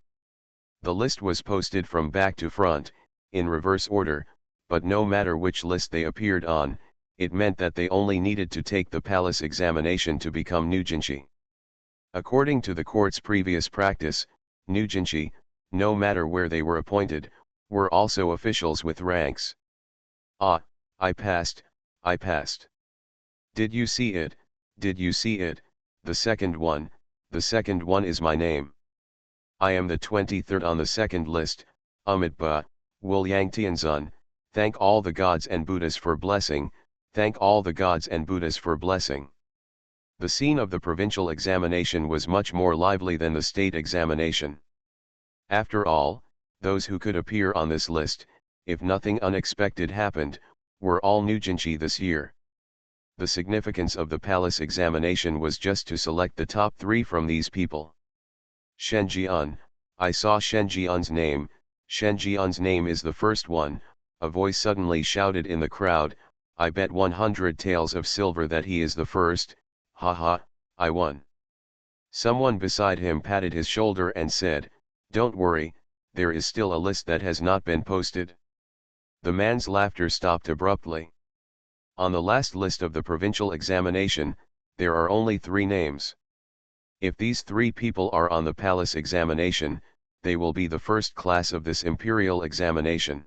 The list was posted from back to front, in reverse order, but no matter which list they appeared on, it meant that they only needed to take the palace examination to become Nujinshi. According to the court's previous practice, Nujinshi, no matter where they were appointed, were also officials with ranks. "Ah, I passed. Did you see it? The second one is my name. I am the 23rd on the second list, Amitba, Wul Yang Tianzun, thank all the gods and Buddhas for blessing, The scene of the provincial examination was much more lively than the state examination. After all, those who could appear on this list, if nothing unexpected happened, were all Nujinshi this year. The significance of the palace examination was just to select the top 3 from these people. Shen Jian, I saw Shen Jian's name. Shen Jian's name is the first one, a voice suddenly shouted in the crowd. I bet 100 taels of silver that he is the first. Haha, I won. Someone beside him patted his shoulder and said, "Don't worry, there is still a list that has not been posted." The man's laughter stopped abruptly. On the last list of the provincial examination, there are only 3 names. If these 3 people are on the palace examination, they will be the first class of this imperial examination.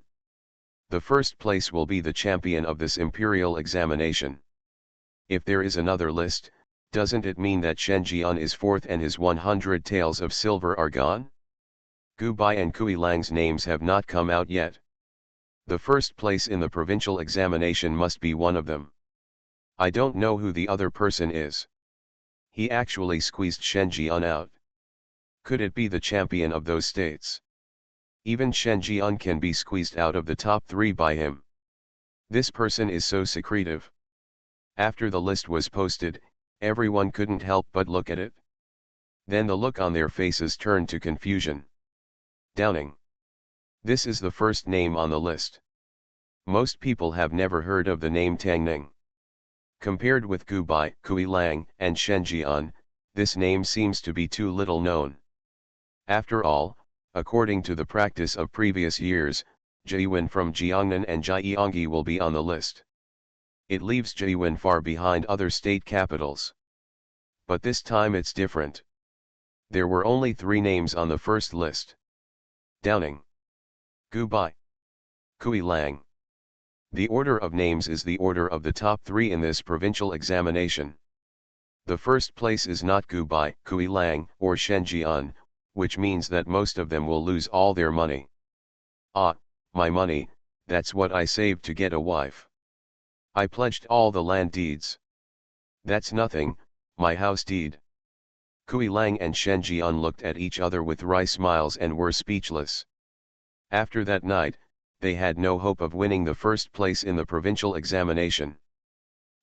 The first place will be the champion of this imperial examination. If there is another list, doesn't it mean that Shen Jian is 4th and his 100 taels of silver are gone? Gu Bai and Kui Lang's names have not come out yet. The first place in the provincial examination must be one of them. I don't know who the other person is. He actually squeezed Shen Jian out. Could it be the champion of those states? Even Shen Jian can be squeezed out of the top 3 by him. This person is so secretive. After the list was posted, everyone couldn't help but look at it. Then the look on their faces turned to confusion. Downing. This is the first name on the list. Most people have never heard of the name Tang Ning. Compared with Gu Bai, Kui Lang, and Shen Jian, this name seems to be too little known. After all, according to the practice of previous years, Jiwen from Jiangnan and Jiangyi will be on the list. It leaves Jiwen far behind other state capitals. But this time it's different. There were only 3 names on the first list. Downing, Gubai, Kui Lang. The order of names is the order of the top 3 in this provincial examination. The first place is not Gubai, Kui Lang, or Shenjian, which means that most of them will lose all their money. Ah, my money, that's what I saved to get a wife. I pledged all the land deeds. That's nothing, my house deed. Kui Lang and Shenjian looked at each other with wry smiles and were speechless. After that night, they had no hope of winning the first place in the provincial examination.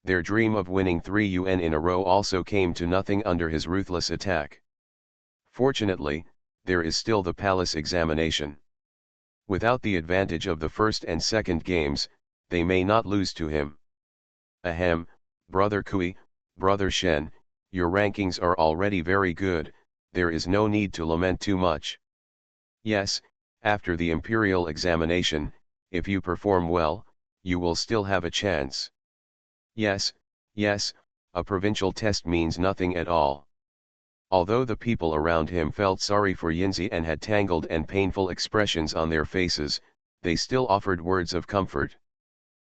Their dream of winning 3 yuan in a row also came to nothing under his ruthless attack. Fortunately, there is still the palace examination. Without the advantage of the first and second games, they may not lose to him. Ahem, brother Kui, brother Shen, your rankings are already very good, there is no need to lament too much. Yes, after the imperial examination, if you perform well, you will still have a chance. Yes, a provincial test means nothing at all. Although the people around him felt sorry for Yinzi and had tangled and painful expressions on their faces, they still offered words of comfort.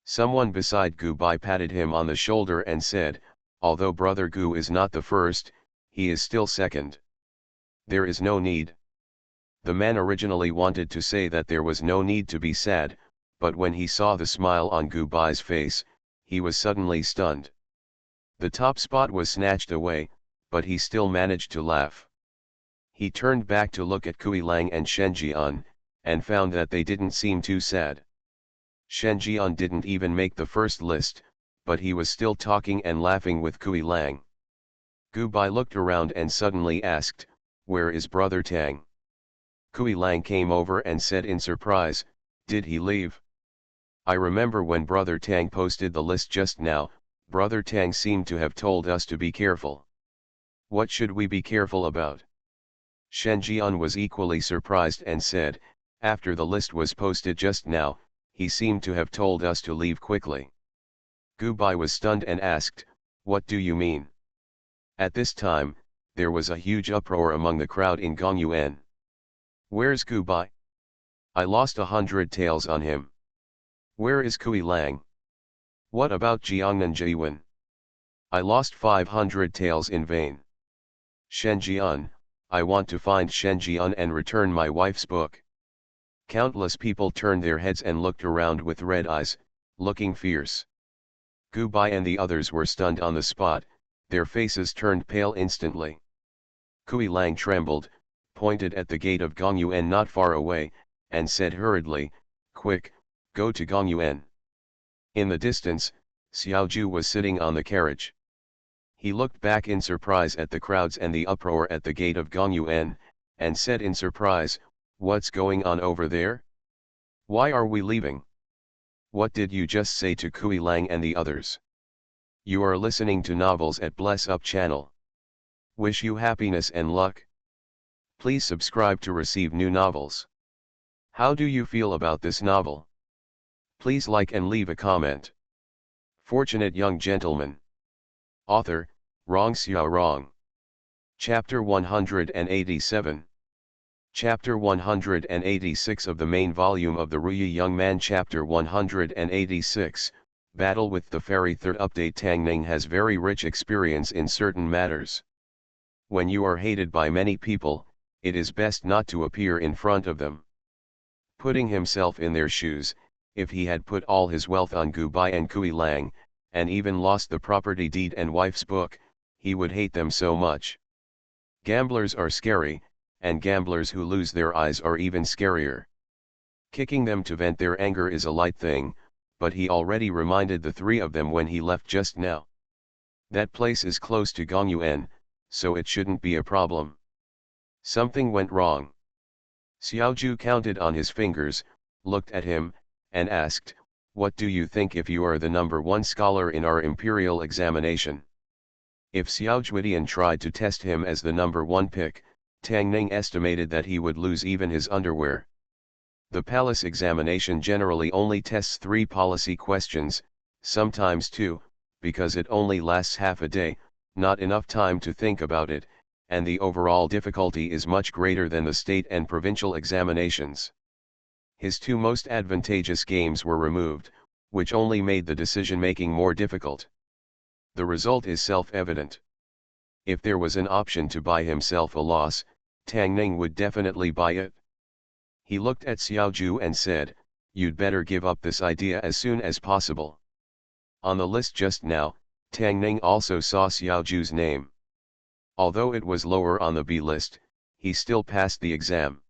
Someone beside Gu Bai patted him on the shoulder and said, although brother Gu is not the first, he is still second. There is no need. The man originally wanted to say that there was no need to be sad, but when he saw the smile on Gu Bai's face, he was suddenly stunned. The top spot was snatched away, but he still managed to laugh. He turned back to look at Kui Lang and Shenjian, and found that they didn't seem too sad. Shenjian didn't even make the first list, but he was still talking and laughing with Kui Lang. Gu Bai looked around and suddenly asked, "Where is brother Tang?" Kui Lang came over and said in surprise, "Did he leave? I remember when brother Tang posted the list just now, brother Tang seemed to have told us to be careful. What should we be careful about?" Shenjian was equally surprised and said, "After the list was posted just now, he seemed to have told us to leave quickly." Gu Bai was stunned and asked, "What do you mean?" At this time, there was a huge uproar among the crowd in Gongyuan. "Where's Gu Bai? I lost 100 taels on him. Where is Kui Lang? What about Jiangnan Jiwen? I lost 500 taels in vain. Shenjian, I want to find Shenjian and return my wife's book." Countless people turned their heads and looked around with red eyes, looking fierce. Gu Bai and the others were stunned on the spot, their faces turned pale instantly. Kui Lang trembled, pointed at the gate of Gongyuan not far away, and said hurriedly, "Quick, go to Gongyuan." In the distance, Xiaoju was sitting on the carriage. He looked back in surprise at the crowds and the uproar at the gate of Gongyuan, and said in surprise, "What's going on over there? Why are we leaving? What did you just say to Kui Lang and the others?" You are listening to novels at Bless Up channel. Wish you happiness and luck. Please subscribe to receive new novels. How do you feel about this novel? Please like and leave a comment. Fortunate Young Gentleman. Author, Rong Xiao Rong. Chapter 187. Chapter 186 of the main volume of the Ruyi Young Man. Chapter 186, Battle with the Fairy. Third update. Tang Ning has very rich experience in certain matters. When you are hated by many people, it is best not to appear in front of them. Putting himself in their shoes, if he had put all his wealth on Gu Bai and Kui Lang, and even lost the property deed and wife's book, he would hate them so much. Gamblers are scary, and gamblers who lose their eyes are even scarier. Kicking them to vent their anger is a light thing, but he already reminded the 3 of them when he left just now. That place is close to Gongyuan, so it shouldn't be a problem. Something went wrong. Xiaoju counted on his fingers, looked at him, and asked, "What do you think if you are the number 1 scholar in our imperial examination?" If Xiao Juidian tried to test him as the number 1 pick, Tang Ning estimated that he would lose even his underwear. The palace examination generally only tests 3 policy questions, sometimes 2, because it only lasts half a day, not enough time to think about it, and the overall difficulty is much greater than the state and provincial examinations. His 2 most advantageous games were removed, which only made the decision-making more difficult. The result is self-evident. If there was an option to buy himself a loss, Tang Ning would definitely buy it. He looked at Xiao Ju and said, "You'd better give up this idea as soon as possible." On the list just now, Tang Ning also saw Xiao Ju's name. Although it was lower on the B list, he still passed the exam.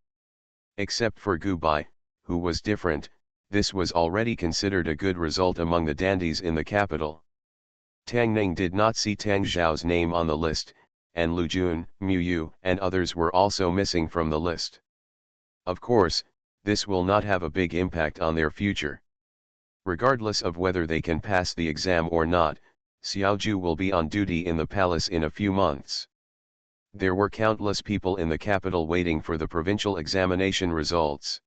Except for Gu Bai, who was different, this was already considered a good result among the dandies in the capital. Tang Ning did not see Tang Zhao's name on the list, and Lu Jun, Mu Yu and others were also missing from the list. Of course, this will not have a big impact on their future. Regardless of whether they can pass the exam or not, Xiao Ju will be on duty in the palace in a few months. There were countless people in the capital waiting for the provincial examination results.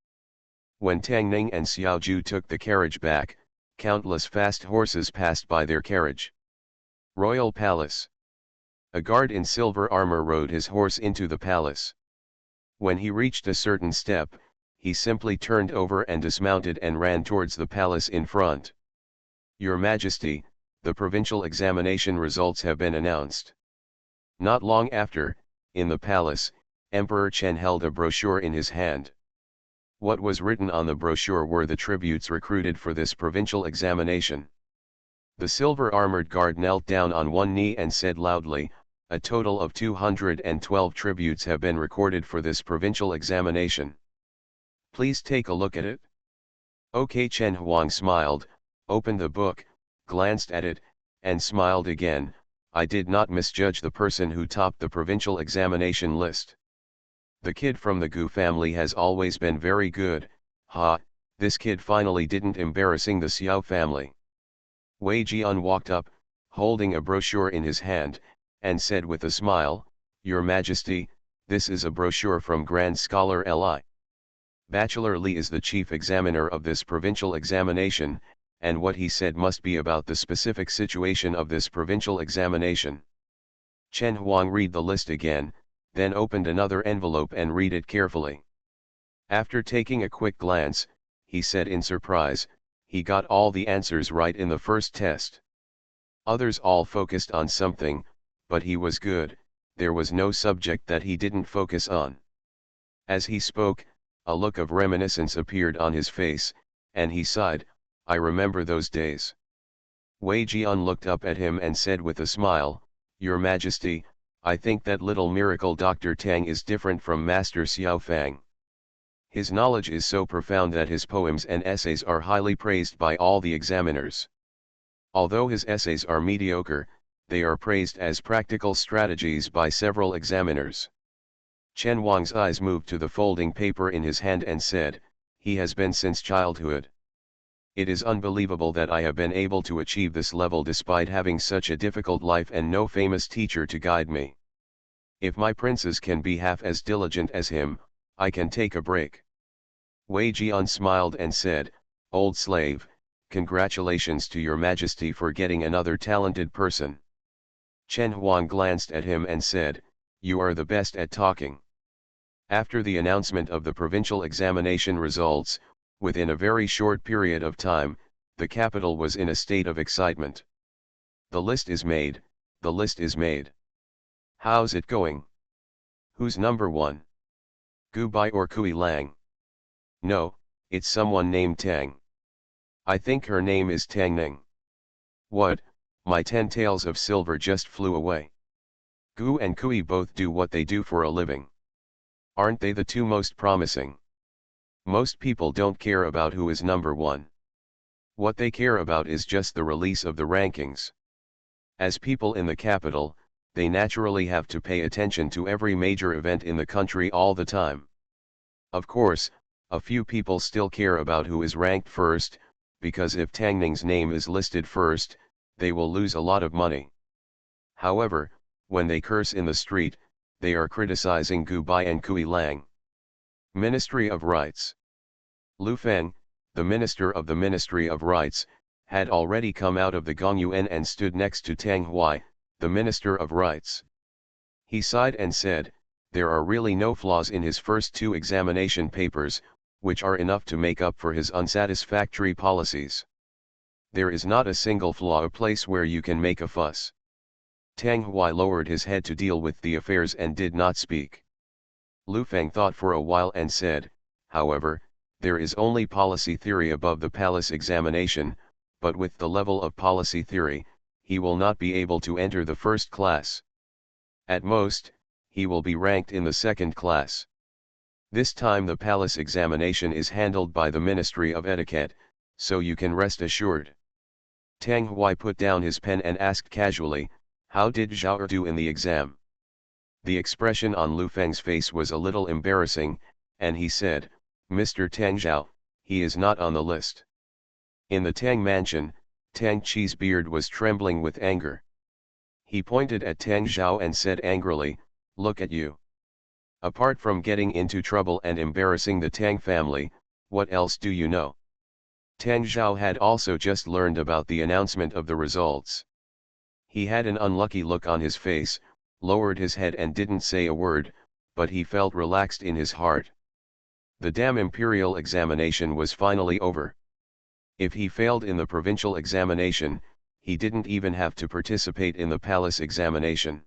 When Tang Ning and Xiao Ju took the carriage back, countless fast horses passed by their carriage. Royal Palace. A guard in silver armor rode his horse into the palace. When he reached a certain step, he simply turned over and dismounted and ran towards the palace in front. "Your Majesty, the provincial examination results have been announced." Not long after, in the palace, Emperor Chen held a brochure in his hand. What was written on the brochure were the tributes recruited for this provincial examination. The silver-armored guard knelt down on one knee and said loudly, "A total of 212 tributes have been recorded for this provincial examination. Please take a look at it." OK. Chen Huang smiled, opened the book, glanced at it, and smiled again. "I did not misjudge the person who topped the provincial examination list. The kid from the Gu family has always been very good. This kid finally didn't embarrassing the Xiao family." Wei Jian walked up, holding a brochure in his hand, and said with a smile, "Your Majesty, this is a brochure from Grand Scholar Li. Bachelor Li is the chief examiner of this provincial examination, and what he said must be about the specific situation of this provincial examination." Chen Huang read the list again, then opened another envelope and read it carefully. After taking a quick glance, he said in surprise, he got all the answers right in the first test. Others all focused on something, but he was good, there was no subject that he didn't focus on. As he spoke, a look of reminiscence appeared on his face, and he sighed, "I remember those days." Wei Jian looked up at him and said with a smile, "Your Majesty, I think that little miracle Dr. Tang is different from Master Xiao Fang. His knowledge is so profound that his poems and essays are highly praised by all the examiners. Although his essays are mediocre, they are praised as practical strategies by several examiners." Chen Wang's eyes moved to the folding paper in his hand and said, "He has been since childhood. It is unbelievable that I have been able to achieve this level despite having such a difficult life and no famous teacher to guide me. If my princes can be half as diligent as him, I can take a break." Wei Jian smiled and said, "Old slave, congratulations to your Majesty for getting another talented person." Chen Huang glanced at him and said, "You are the best at talking." After the announcement of the provincial examination results, within a very short period of time, the capital was in a state of excitement. "The list is made, the list is made. How's it going? Who's number 1? Gu Bai or Kui Lang? No, it's someone named Tang. I think her name is Tang Ning. What, my 10 taels of silver just flew away. Gu and Kui both do what they do for a living. Aren't they the 2 most promising? Most people don't care about who is number 1. What they care about is just the release of the rankings. As people in the capital, they naturally have to pay attention to every major event in the country all the time. Of course, a few people still care about who is ranked first, because if Tang Ning's name is listed first, they will lose a lot of money. However, when they curse in the street, they are criticizing Gu Bai and Kui Lang. Ministry of Rights. Lu Feng, the minister of the Ministry of Rights, had already come out of the Gongyuan and stood next to Tang Hui, the Minister of Rights. He sighed and said, there are really no flaws in his first two examination papers, which are enough to make up for his unsatisfactory policies. There is not a single flaw, a place where you can make a fuss. Tang Hui lowered his head to deal with the affairs and did not speak. Lu Feng thought for a while and said, however, there is only policy theory above the palace examination, but with the level of policy theory, he will not be able to enter the first class. At most, he will be ranked in the second class. This time the palace examination is handled by the Ministry of Etiquette, so you can rest assured. Tang Hui put down his pen and asked casually, how did Zhao Er do in the exam? The expression on Lu Feng's face was a little embarrassing, and he said, Mr. Tang Zhao, he is not on the list. In the Tang mansion, Tang Qi's beard was trembling with anger. He pointed at Tang Zhao and said angrily, look at you. Apart from getting into trouble and embarrassing the Tang family, what else do you know? Tang Zhao had also just learned about the announcement of the results. He had an unlucky look on his face, lowered his head and didn't say a word, but he felt relaxed in his heart. The damn imperial examination was finally over. If he failed in the provincial examination, he didn't even have to participate in the palace examination.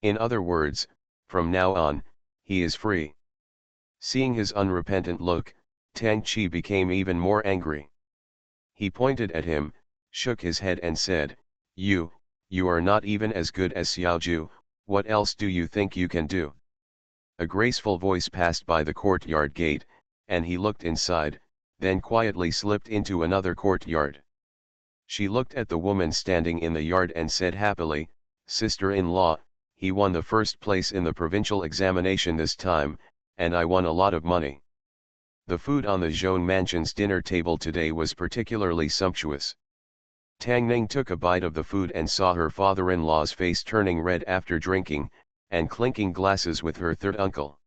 In other words, from now on, he is free. Seeing his unrepentant look, Tang Qi became even more angry. He pointed at him, shook his head and said, you are not even as good as Xiaoju, what else do you think you can do? A graceful voice passed by the courtyard gate, and he looked inside, then quietly slipped into another courtyard. She looked at the woman standing in the yard and said happily, sister-in-law, he won the first place in the provincial examination this time, and I won a lot of money. The food on the Zhong mansion's dinner table today was particularly sumptuous. Tang Ning took a bite of the food and saw her father-in-law's face turning red after drinking, and clinking glasses with her third uncle.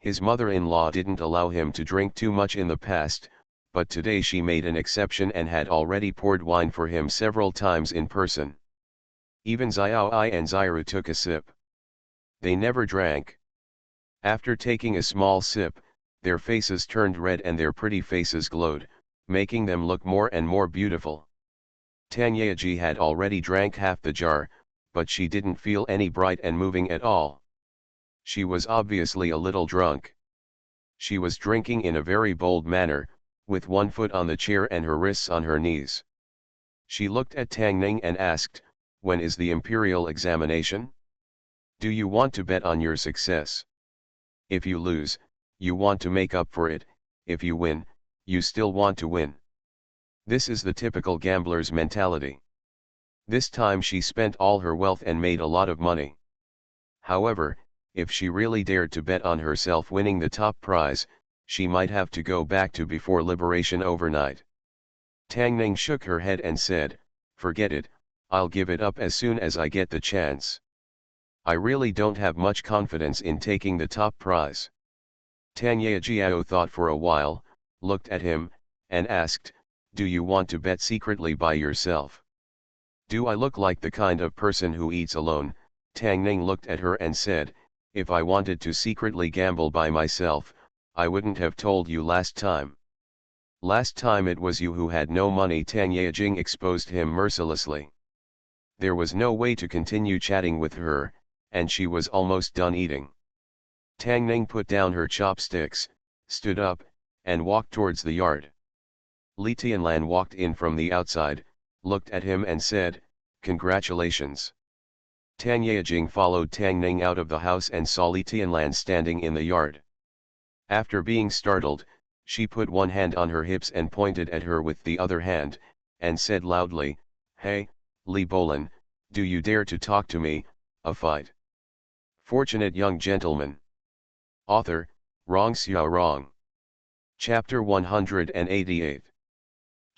His mother-in-law didn't allow him to drink too much in the past, but today she made an exception and had already poured wine for him several times in person. Even Xiao Ai and Xiru took a sip. They never drank. After taking a small sip, their faces turned red and their pretty faces glowed, making them look more and more beautiful. Tang Yaji had already drank half the jar, but she didn't feel any bright and moving at all. She was obviously a little drunk. She was drinking in a very bold manner, with one foot on the chair and her wrists on her knees. She looked at Tang Ning and asked, when is the imperial examination? Do you want to bet on your success? If you lose, you want to make up for it, if you win, you still want to win. This is the typical gambler's mentality. This time she spent all her wealth and made a lot of money. However, if she really dared to bet on herself winning the top prize, she might have to go back to before liberation overnight. Tang Ning shook her head and said, forget it, I'll give it up as soon as I get the chance. I really don't have much confidence in taking the top prize. Tang Yajiao thought for a while, looked at him, and asked, do you want to bet secretly by yourself? Do I look like the kind of person who eats alone? Tang Ning looked at her and said, if I wanted to secretly gamble by myself, I wouldn't have told you last time. Last time it was you who had no money. Tang Yajing exposed him mercilessly. There was no way to continue chatting with her, and she was almost done eating. Tang Ning put down her chopsticks, stood up, and walked towards the yard. Li Tianlan walked in from the outside, looked at him and said, congratulations. Tang Yajing followed Tang Ning out of the house and saw Li Tianlan standing in the yard. After being startled, she put one hand on her hips and pointed at her with the other hand, and said loudly, hey, Li Bolan, do you dare to talk to me, a fight? Fortunate young gentleman. Author, Rong Xiao Rong. Chapter 188.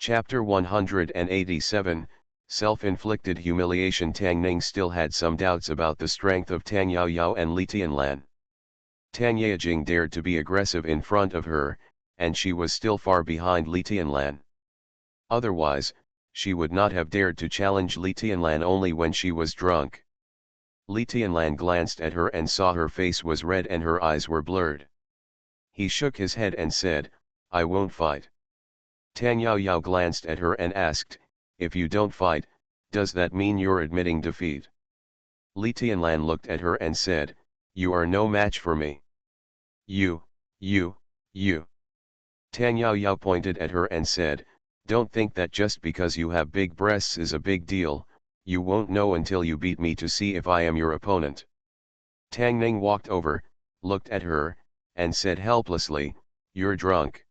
Chapter 187, Self-inflicted humiliation. Tang Ning still had some doubts about the strength of Tang Yaoyao and Li Tianlan. Tang Yajing dared to be aggressive in front of her, and she was still far behind Li Tianlan. Otherwise, she would not have dared to challenge Li Tianlan only when she was drunk. Li Tianlan glanced at her and saw her face was red and her eyes were blurred. He shook his head and said, "I won't fight." Tang Yaoyao glanced at her and asked, "If you don't fight, does that mean you're admitting defeat?" Li Tianlan looked at her and said, "You are no match for me." You. Tang Yaoyao pointed at her and said, "Don't think that just because you have big breasts is a big deal, you won't know until you beat me to see if I am your opponent." Tang Ning walked over, looked at her, and said helplessly, "You're drunk.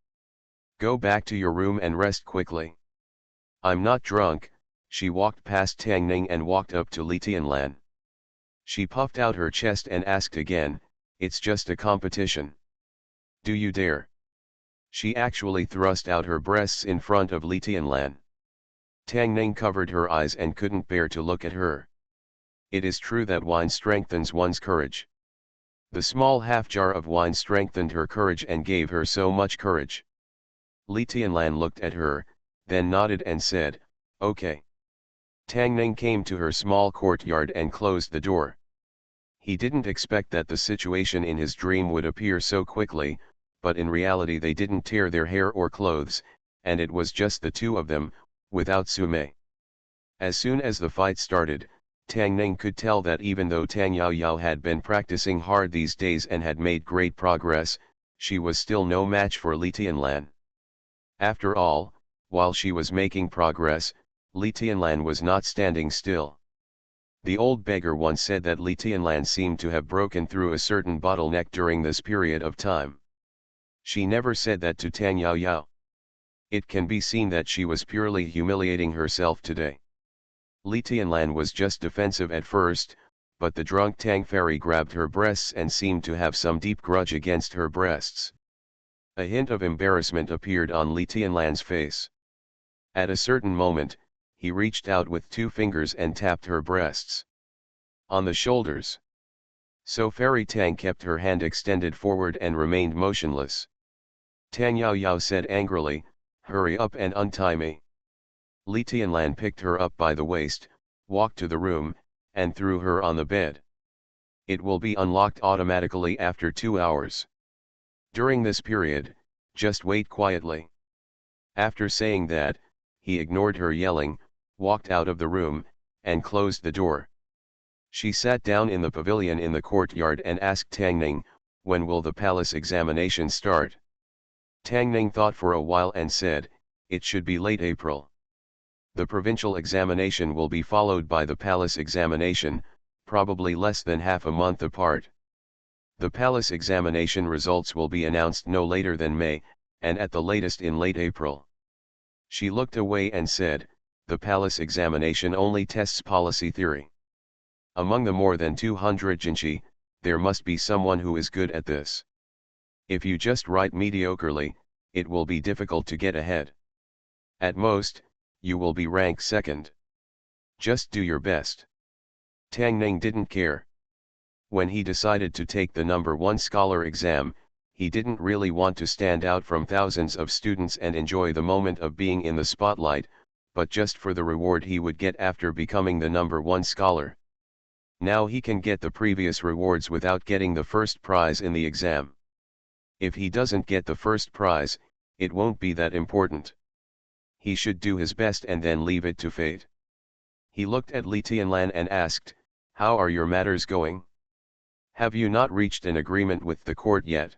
Go back to your room and rest quickly." "I'm not drunk." She walked past Tang Ning and walked up to Li Tianlan. She puffed out her chest and asked again, "It's just a competition. Do you dare?" She actually thrust out her breasts in front of Li Tianlan. Tang Ning covered her eyes and couldn't bear to look at her. It is true that wine strengthens one's courage. The small half jar of wine strengthened her courage and gave her so much courage. Li Tianlan looked at her, then nodded and said, "Okay." Tang Ning came to her small courtyard and closed the door. He didn't expect that the situation in his dream would appear so quickly, but in reality they didn't tear their hair or clothes, and it was just the two of them, without Sume. As soon as the fight started, Tang Ning could tell that even though Tang Yaoyao had been practicing hard these days and had made great progress, she was still no match for Li Tianlan. After all, while she was making progress, Li Tianlan was not standing still. The old beggar once said that Li Tianlan seemed to have broken through a certain bottleneck during this period of time. She never said that to Tang Yaoyao. It can be seen that she was purely humiliating herself today. Li Tianlan was just defensive at first, but the drunk Tang Fairy grabbed her breasts and seemed to have some deep grudge against her breasts. A hint of embarrassment appeared on Li Tianlan's face. At a certain moment, he reached out with two fingers and tapped her breasts on the shoulders. So Fairy Tang kept her hand extended forward and remained motionless. Tang Yaoyao said angrily, "Hurry up and untie me." Li Tianlan picked her up by the waist, walked to the room, and threw her on the bed. "It will be unlocked automatically after 2 hours. During this period, just wait quietly." After saying that, he ignored her yelling, walked out of the room, and closed the door. She sat down in the pavilion in the courtyard and asked Tang Ning, "When will the palace examination start?" Tang Ning thought for a while and said, "It should be late April. The provincial examination will be followed by the palace examination, probably less than half a month apart. The palace examination results will be announced no later than May, and at the latest in late April." She looked away and said, "The palace examination only tests policy theory. Among the more than 200 jinchi, there must be someone who is good at this. If you just write mediocrely, it will be difficult to get ahead. At most, you will be ranked second. Just do your best." Tang Ning didn't care. When he decided to take the number 1 scholar exam, he didn't really want to stand out from thousands of students and enjoy the moment of being in the spotlight, but just for the reward he would get after becoming the number 1 scholar. Now he can get the previous rewards without getting the first prize in the exam. If he doesn't get the first prize, it won't be that important. He should do his best and then leave it to fate. He looked at Li Tianlan and asked, "How are your matters going? Have you not reached an agreement with the court yet?"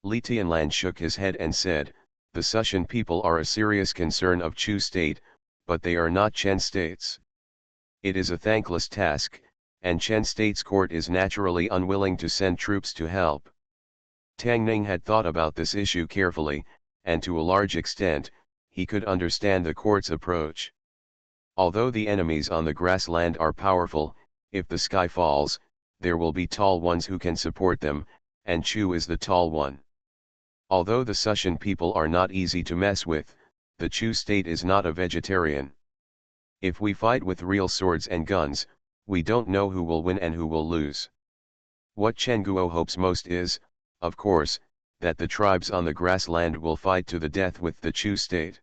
Li Tianlan shook his head and said, "The Sushan people are a serious concern of Chu state, but they are not Chen state's. It is a thankless task, and Chen state's court is naturally unwilling to send troops to help." Tang Ning had thought about this issue carefully, and to a large extent, he could understand the court's approach. Although the enemies on the grassland are powerful, if the sky falls, there will be tall ones who can support them, and Chu is the tall one. Although the Sushan people are not easy to mess with, the Chu state is not a vegetarian. If we fight with real swords and guns, we don't know who will win and who will lose. What Chen Guo hopes most is, of course, that the tribes on the grassland will fight to the death with the Chu state.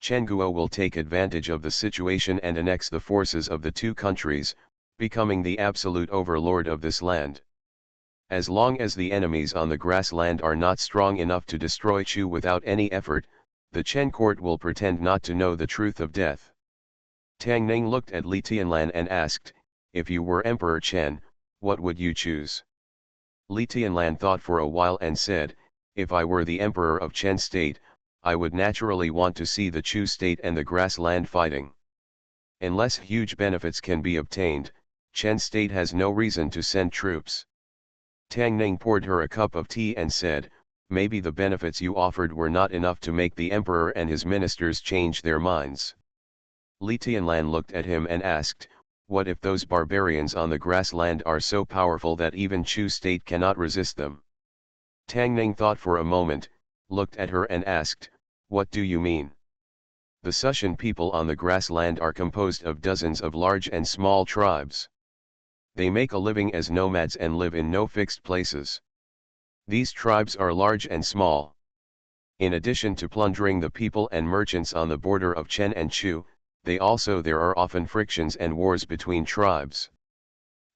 Chen Guo will take advantage of the situation and annex the forces of the two countries, becoming the absolute overlord of this land. As long as the enemies on the grassland are not strong enough to destroy Chu without any effort, the Chen court will pretend not to know the truth of death. Tang Ning looked at Li Tianlan and asked, "If you were Emperor Chen, what would you choose?" Li Tianlan thought for a while and said, "If I were the Emperor of Chen state, I would naturally want to see the Chu state and the grassland fighting. Unless huge benefits can be obtained, Chen state has no reason to send troops." Tang Ning poured her a cup of tea and said, "Maybe the benefits you offered were not enough to make the emperor and his ministers change their minds." Li Tianlan looked at him and asked, "What if those barbarians on the grassland are so powerful that even Chu state cannot resist them?" Tang Ning thought for a moment, looked at her and asked, "What do you mean?" "The Sushan people on the grassland are composed of dozens of large and small tribes. They make a living as nomads and live in no fixed places. These tribes are large and small. In addition to plundering the people and merchants on the border of Chen and Chu, there are often frictions and wars between tribes.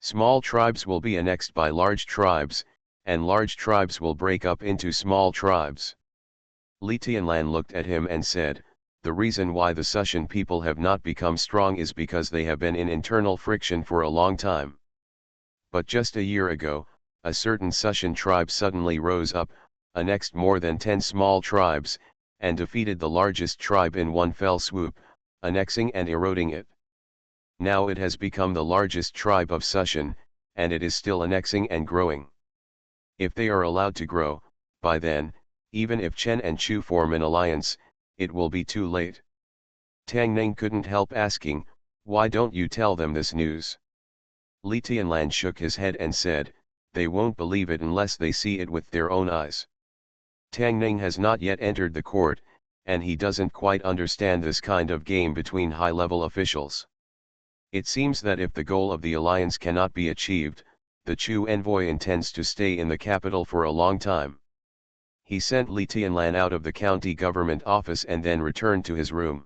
Small tribes will be annexed by large tribes, and large tribes will break up into small tribes." Li Tianlan looked at him and said, "The reason why the Sushan people have not become strong is because they have been in internal friction for a long time. But just a year ago, a certain Sushan tribe suddenly rose up, annexed more than 10 small tribes, and defeated the largest tribe in one fell swoop, annexing and eroding it. Now it has become the largest tribe of Sushan, and it is still annexing and growing. If they are allowed to grow, by then, even if Chen and Chu form an alliance, it will be too late." Tang Ning couldn't help asking, "Why don't you tell them this news?" Li Tianlan shook his head and said, "They won't believe it unless they see it with their own eyes. Tang Ning has not yet entered the court, and he doesn't quite understand this kind of game between high-level officials. It seems that if the goal of the alliance cannot be achieved, the Chu envoy intends to stay in the capital for a long time." He sent Li Tianlan out of the county government office and then returned to his room.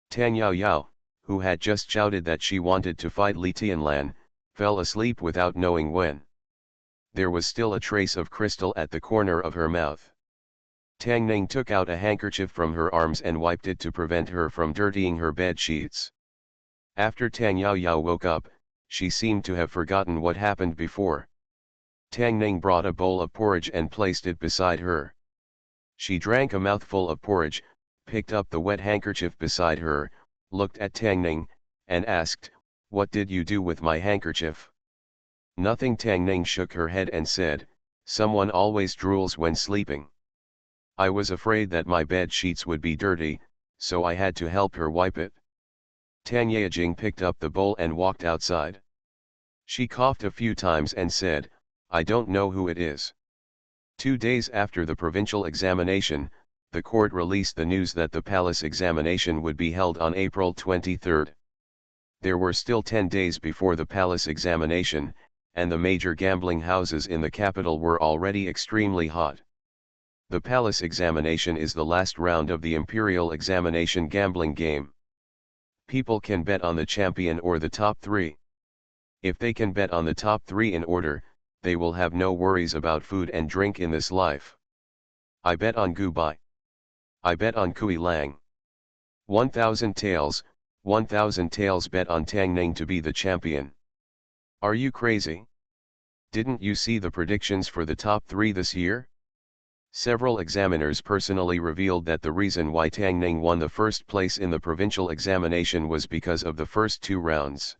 Tang Yaoyao, who had just shouted that she wanted to fight Li Tianlan, fell asleep without knowing when. There was still a trace of crystal at the corner of her mouth. Tang Ning took out a handkerchief from her arms and wiped it to prevent her from dirtying her bed sheets. After Tang Yaoyao woke up, she seemed to have forgotten what happened before. Tang Ning brought a bowl of porridge and placed it beside her. She drank a mouthful of porridge, picked up the wet handkerchief beside her, looked at Tang Ning, and asked, "What did you do with my handkerchief?" "Nothing." Tang Ning shook her head and said, "Someone always drools when sleeping. I was afraid that my bed sheets would be dirty, so I had to help her wipe it." Tang Yejing picked up the bowl and walked outside. She coughed a few times and said, "I don't know who it is." 2 days after the provincial examination, the court released the news that the palace examination would be held on April 23. There were still 10 days before the palace examination, and the major gambling houses in the capital were already extremely hot. The palace examination is the last round of the imperial examination gambling game. People can bet on the champion or the top 3. If they can bet on the top 3 in order, they will have no worries about food and drink in this life. I bet on Gu Bai. I bet on Kui Lang. 1,000 taels, 1,000 taels bet on Tang Ning to be the champion. Are you crazy? Didn't you see the predictions for the top 3 this year? Several examiners personally revealed that the reason why Tang Ning won the first place in the provincial examination was because of the first 2 rounds.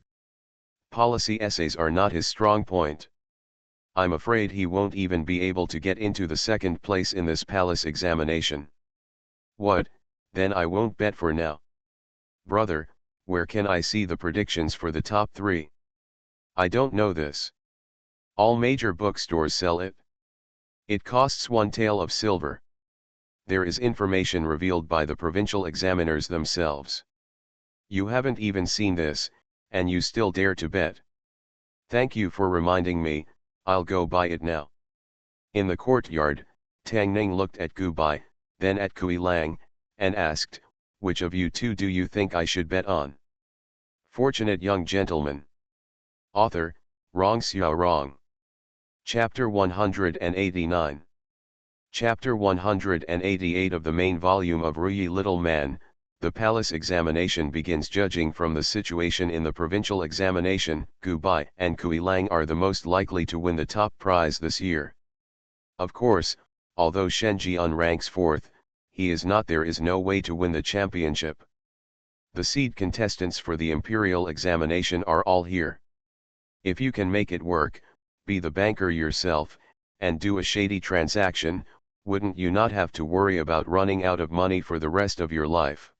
Policy essays are not his strong point. I'm afraid he won't even be able to get into the second place in this palace examination. What, then I won't bet for now. Brother, where can I see the predictions for the top 3? I don't know this. All major bookstores sell it. It costs 1 tael of silver. There is information revealed by the provincial examiners themselves. You haven't even seen this, and you still dare to bet. Thank you for reminding me, I'll go buy it now. In the courtyard, Tang Ning looked at Gu Bai, then at Kui Lang, and asked, which of you two do you think I should bet on? Fortunate young gentleman. Author, Rong Xiao Rong. Chapter 189. Chapter 188 of the main volume of Ruyi Little Man. The palace examination begins. Judging from the situation in the provincial examination, Gu Bai and Kui Lang are the most likely to win the top prize this year. Of course, although Shen Jian ranks 4th, he is not. There is no way to win the championship. The seed contestants for the imperial examination are all here. If you can make it work, be the banker yourself, and do a shady transaction, wouldn't you not have to worry about running out of money for the rest of your life?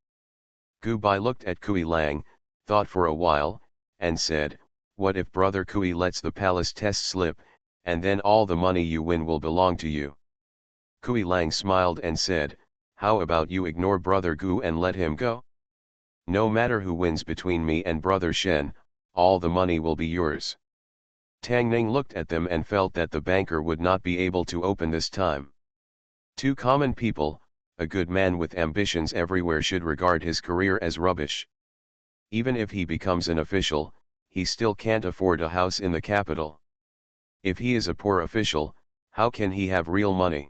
Gu Bai looked at Kui Lang, thought for a while, and said, what if brother Kui lets the palace test slip, and then all the money you win will belong to you? Kui Lang smiled and said, how about you ignore brother Gu and let him go? No matter who wins between me and brother Shen, all the money will be yours. Tang Ning looked at them and felt that the banker would not be able to open this time. Two common people, a good man with ambitions everywhere should regard his career as rubbish. Even if he becomes an official, he still can't afford a house in the capital. If he is a poor official, how can he have real money?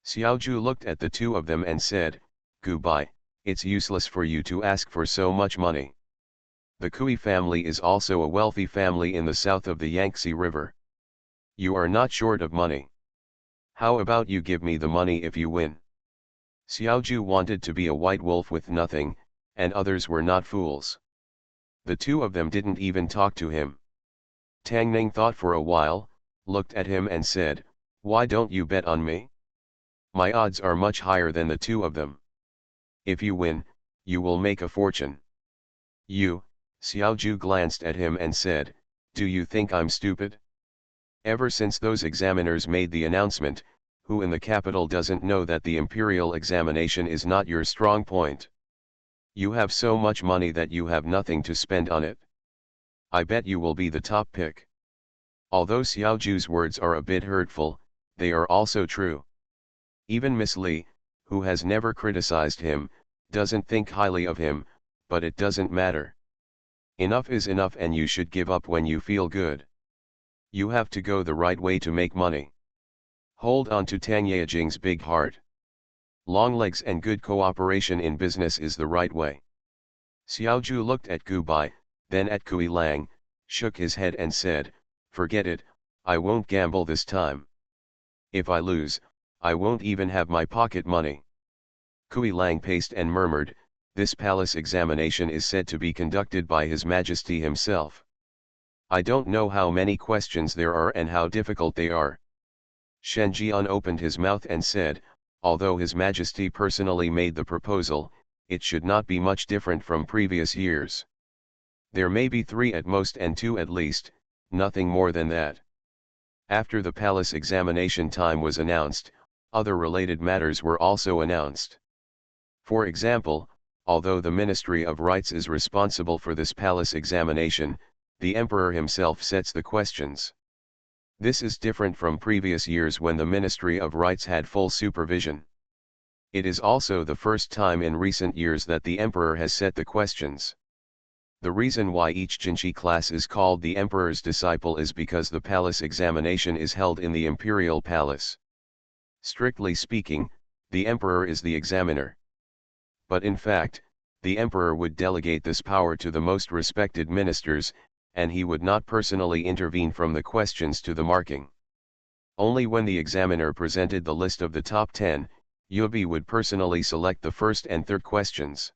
Xiaoju looked at the two of them and said, Gu Bai, it's useless for you to ask for so much money. The Kui family is also a wealthy family in the south of the Yangtze River. You are not short of money. How about you give me the money if you win? Xiaoju wanted to be a white wolf with nothing, and others were not fools. The two of them didn't even talk to him. Tang Ning thought for a while, looked at him and said, why don't you bet on me? My odds are much higher than the two of them. If you win, you will make a fortune. You, Xiaoju glanced at him and said, do you think I'm stupid? Ever since those examiners made the announcement, who in the capital doesn't know that the imperial examination is not your strong point? You have so much money that you have nothing to spend on it. I bet you will be the top pick. Although Xiaoju's words are a bit hurtful, they are also true. Even Miss Li, who has never criticized him, doesn't think highly of him, but it doesn't matter. Enough is enough, and you should give up when you feel good. You have to go the right way to make money. Hold on to Tang Yejing's big heart. Long legs and good cooperation in business is the right way. Xiaoju looked at Gu Bai, then at Kui Lang, shook his head and said, forget it, I won't gamble this time. If I lose, I won't even have my pocket money. Kui Lang paced and murmured, this palace examination is said to be conducted by His Majesty himself. I don't know how many questions there are and how difficult they are. Shen Jian opened his mouth and said, although His Majesty personally made the proposal, it should not be much different from previous years. There may be 3 at most and 2 at least, nothing more than that. After the palace examination time was announced, other related matters were also announced. For example, although the Ministry of Rites is responsible for this palace examination, the Emperor himself sets the questions. This is different from previous years when the Ministry of Rites had full supervision. It is also the first time in recent years that the Emperor has set the questions. The reason why each Jinshi class is called the Emperor's disciple is because the palace examination is held in the Imperial Palace. Strictly speaking, the Emperor is the examiner. But in fact, the Emperor would delegate this power to the most respected ministers, and he would not personally intervene from the questions to the marking. Only when the examiner presented the list of the top 10, Yubi would personally select the first and third questions.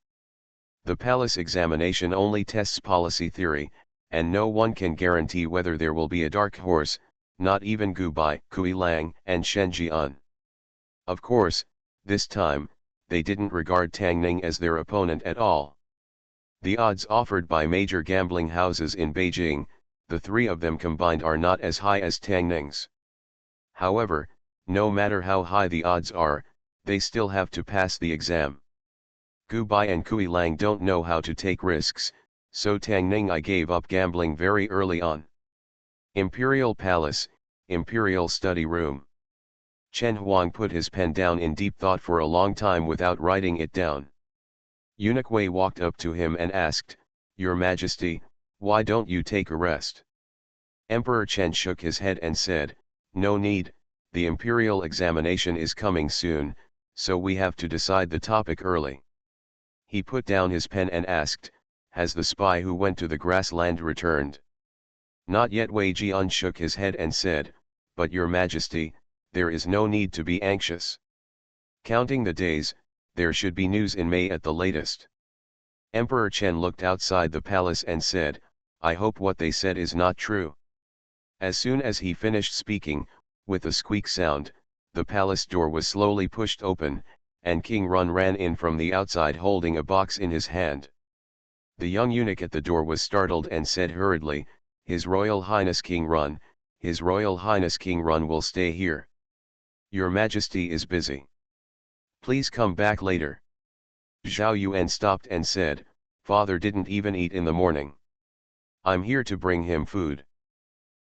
The palace examination only tests policy theory, and no one can guarantee whether there will be a dark horse, not even Gu Bai, Kui Lang, and Shen Jian. Of course, this time, they didn't regard Tang Ning as their opponent at all. The odds offered by major gambling houses in Beijing, the 3 of them combined, are not as high as Tang Ning's. However, no matter how high the odds are, they still have to pass the exam. Gu Bai and Kui Lang don't know how to take risks, so Tang Ning I gave up gambling very early on. Imperial Palace, Imperial Study Room. Chen Huang put his pen down in deep thought for a long time without writing it down. Eunuch Wei walked up to him and asked, "Your Majesty, why don't you take a rest?" Emperor Chen shook his head and said, "No need, the imperial examination is coming soon, so we have to decide the topic early." He put down his pen and asked, "Has the spy who went to the grassland returned?" "Not yet." Wei Jian shook his head and said, "But Your Majesty, there is no need to be anxious. Counting the days, there should be news in May at the latest." Emperor Chen looked outside the palace and said, "I hope what they said is not true." As soon as he finished speaking, with a squeak sound, the palace door was slowly pushed open, and King Run ran in from the outside holding a box in his hand. The young eunuch at the door was startled and said hurriedly, "His Royal Highness King Run, His Royal Highness King Run will stay here. Your Majesty is busy. Please come back later." Zhao Yuan stopped and said, "Father didn't even eat in the morning. I'm here to bring him food.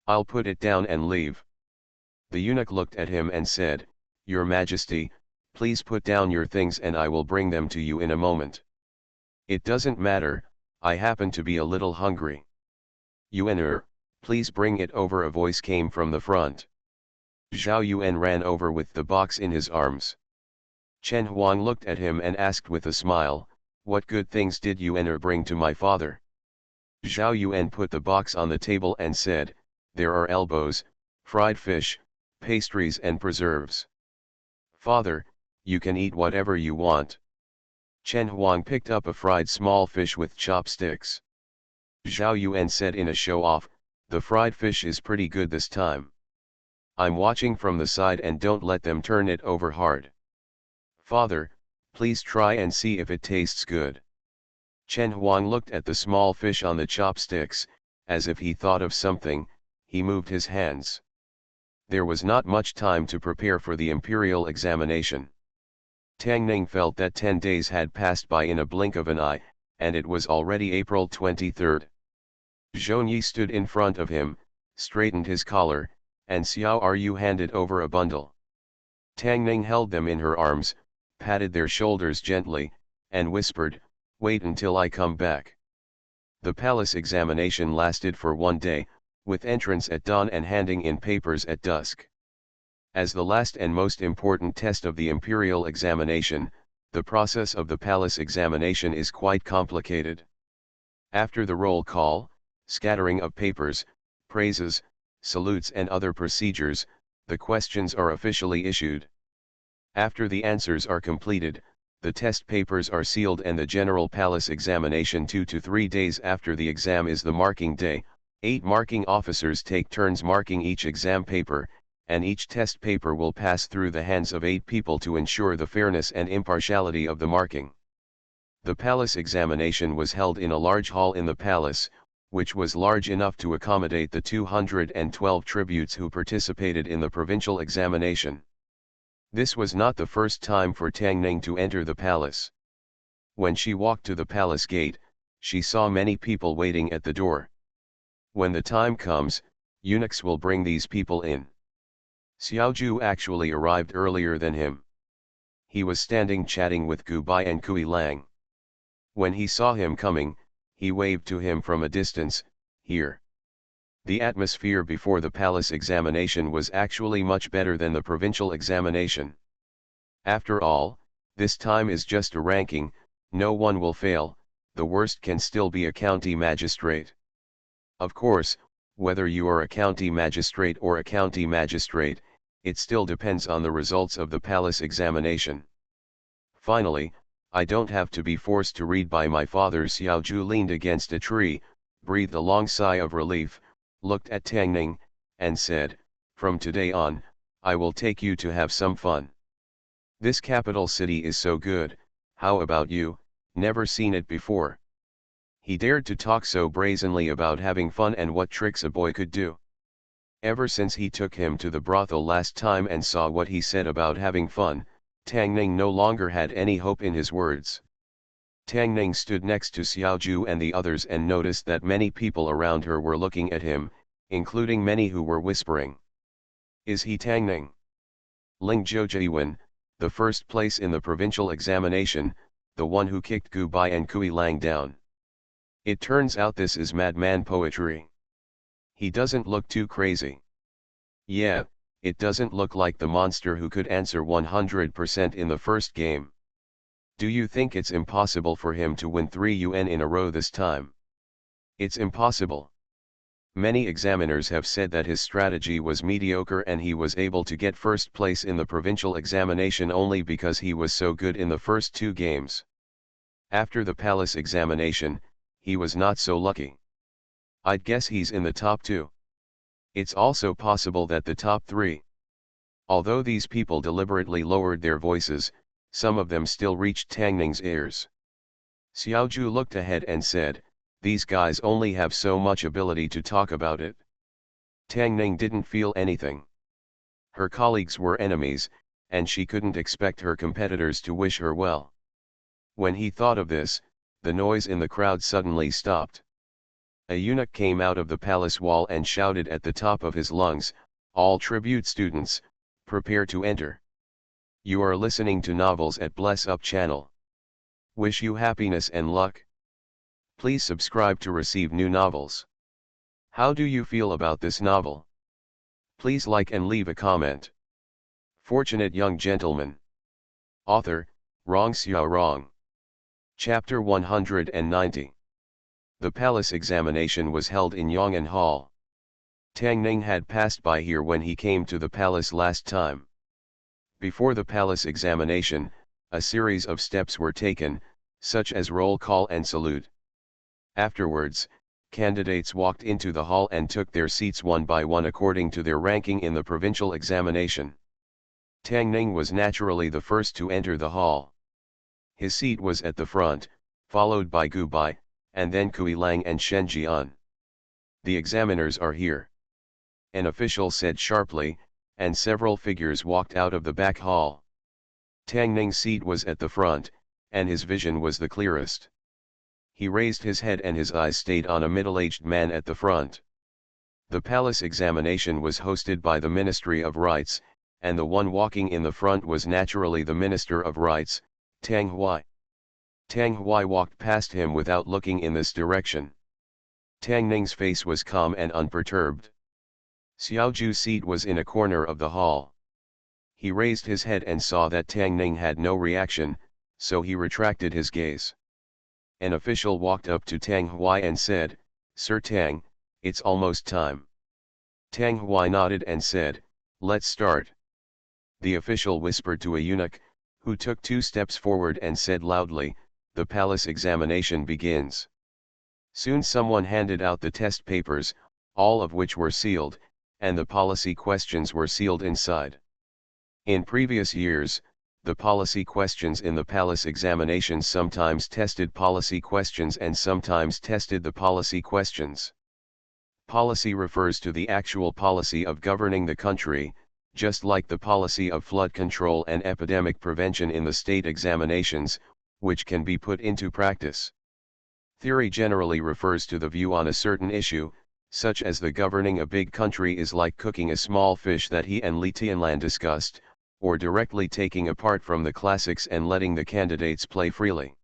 I'll put it down and leave." The eunuch looked at him and said, "Your Majesty, please put down your things and I will bring them to you in a moment." "It doesn't matter, I happen to be a little hungry." "Yuan, please bring it over." A voice came from the front. Zhao Yuan ran over with the box in his arms. Chen Huang looked at him and asked with a smile, "What good things did Yuan bring to my father?" Zhao Yuan put the box on the table and said, "There are elbows, fried fish, pastries and preserves. Father, you can eat whatever you want." Chen Huang picked up a fried small fish with chopsticks. Zhao Yuan said in a show-off, "The fried fish is pretty good this time. I'm watching from the side and don't let them turn it over hard. Father, please try and see if it tastes good." Chen Huang looked at the small fish on the chopsticks, as if he thought of something. He moved his hands. There was not much time to prepare for the imperial examination. Tang Ning felt that 10 days had passed by in a blink of an eye, and it was already April 23rd. Zhou Yi stood in front of him, straightened his collar, and Xiao Ru handed over a bundle. Tang Ning held them in her arms, patted their shoulders gently, and whispered, "Wait until I come back." The palace examination lasted for 1 day, with entrance at dawn and handing in papers at dusk. As the last and most important test of the imperial examination, the process of the palace examination is quite complicated. After the roll call, scattering of papers, praises, salutes and other procedures, the questions are officially issued. After the answers are completed, the test papers are sealed and the general palace examination 2 to 3 days after the exam is the marking day. 8 marking officers take turns marking each exam paper, and each test paper will pass through the hands of 8 people to ensure the fairness and impartiality of the marking. The palace examination was held in a large hall in the palace, which was large enough to accommodate the 212 tributes who participated in the provincial examination. This was not the first time for Tang Ning to enter the palace. When she walked to the palace gate, she saw many people waiting at the door. When the time comes, eunuchs will bring these people in. Xiaoju actually arrived earlier than him. He was standing chatting with Gu Bai and Kui Lang. When he saw him coming, he waved to him from a distance, "Here." The atmosphere before the palace examination was actually much better than the provincial examination. After all, this time is just a ranking, no one will fail, the worst can still be a county magistrate. Of course, whether you are a county magistrate or a county magistrate, it still depends on the results of the palace examination. Finally, I don't have to be forced to read by my father. Xiaoju leaned against a tree, breathed a long sigh of relief, looked at Tang Ning, and said, "From today on, I will take you to have some fun. This capital city is so good, how about you? Never seen it before." He dared to talk so brazenly about having fun and what tricks a boy could do. Ever since he took him to the brothel last time and saw what he said about having fun, Tang Ning no longer had any hope in his words. Tang Ning stood next to Xiaoju and the others and noticed that many people around her were looking at him, including many who were whispering. Is he Tang Ning? Ling Zhoujiwen, the first place in the provincial examination, the one who kicked Gu Bai and Kui Lang down. It turns out this is madman poetry. He doesn't look too crazy. Yeah, it doesn't look like the monster who could answer 100% in the first game. Do you think it's impossible for him to win 3 UN in a row this time? It's impossible. Many examiners have said that his strategy was mediocre and he was able to get first place in the provincial examination only because he was so good in the first 2 games. After the palace examination, he was not so lucky. I'd guess he's in the top 2. It's also possible that the top 3. Although these people deliberately lowered their voices, some of them still reached Tang Ning's ears. Xiaoju looked ahead and said, "These guys only have so much ability to talk about it." Tang Ning didn't feel anything. Her colleagues were enemies, and she couldn't expect her competitors to wish her well. When he thought of this, the noise in the crowd suddenly stopped. A eunuch came out of the palace wall and shouted at the top of his lungs, "All tribute students, prepare to enter. You are listening to novels at Bless Up channel. Wish you happiness and luck. Please subscribe to receive new novels. How do you feel about this novel? Please like and leave a comment. Fortunate Young Gentleman. Author, Rong Xiao Rong. Chapter 190. The palace examination was held in Yong'an Hall. Tang Ning had passed by here when he came to the palace last time. Before the palace examination, a series of steps were taken, such as roll call and salute. Afterwards, candidates walked into the hall and took their seats one by one according to their ranking in the provincial examination. Tang Ning was naturally the first to enter the hall. His seat was at the front, followed by Gu Bai, and then Kui Lang and Shen Jian. The examiners are here. An official said sharply, and several figures walked out of the back hall. Tang Ning's seat was at the front, and his vision was the clearest. He raised his head and his eyes stayed on a middle-aged man at the front. The palace examination was hosted by the Ministry of Rights, and the one walking in the front was naturally the Minister of Rights, Tang Hui. Tang Hui walked past him without looking in this direction. Tang Ning's face was calm and unperturbed. Xiaoju's seat was in a corner of the hall. He raised his head and saw that Tang Ning had no reaction, so he retracted his gaze. An official walked up to Tang Hui and said, "Sir Tang, it's almost time." Tang Hui nodded and said, "Let's start." The official whispered to a eunuch, who took 2 steps forward and said loudly, "The palace examination begins." Soon someone handed out the test papers, all of which were sealed, and the policy questions were sealed inside. In previous years, the policy questions in the palace examinations sometimes tested policy questions and sometimes tested the policy questions. Policy refers to the actual policy of governing the country, just like the policy of flood control and epidemic prevention in the state examinations, which can be put into practice. Theory generally refers to the view on a certain issue, such as the governing a big country is like cooking a small fish that he and Li Tianlan discussed, or directly taking apart from the classics and letting the candidates play freely.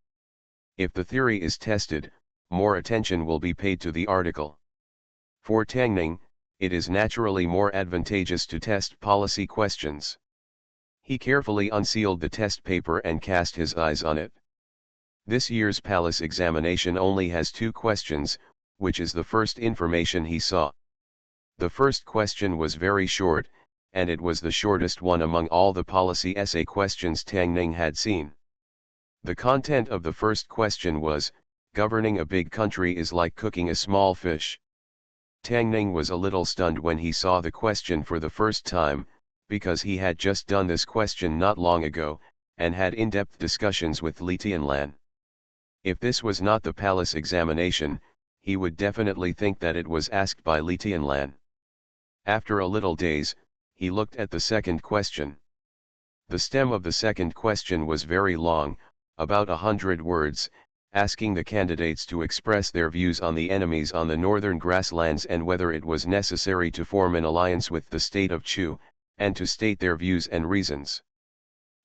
If the theory is tested, more attention will be paid to the article. For Tang Ning, it is naturally more advantageous to test policy questions. He carefully unsealed the test paper and cast his eyes on it. This year's palace examination only has 2 questions, which is the first information he saw. The first question was very short, and it was the shortest one among all the policy essay questions Tang Ning had seen. The content of the first question was, "Governing a big country is like cooking a small fish." Tang Ning was a little stunned when he saw the question for the first time, because he had just done this question not long ago, and had in-depth discussions with Li Tianlan. If this was not the palace examination, he would definitely think that it was asked by Li Tianlan. After a little daze, he looked at the second question. The stem of the second question was very long, about 100 words, asking the candidates to express their views on the enemies on the northern grasslands and whether it was necessary to form an alliance with the state of Chu, and to state their views and reasons.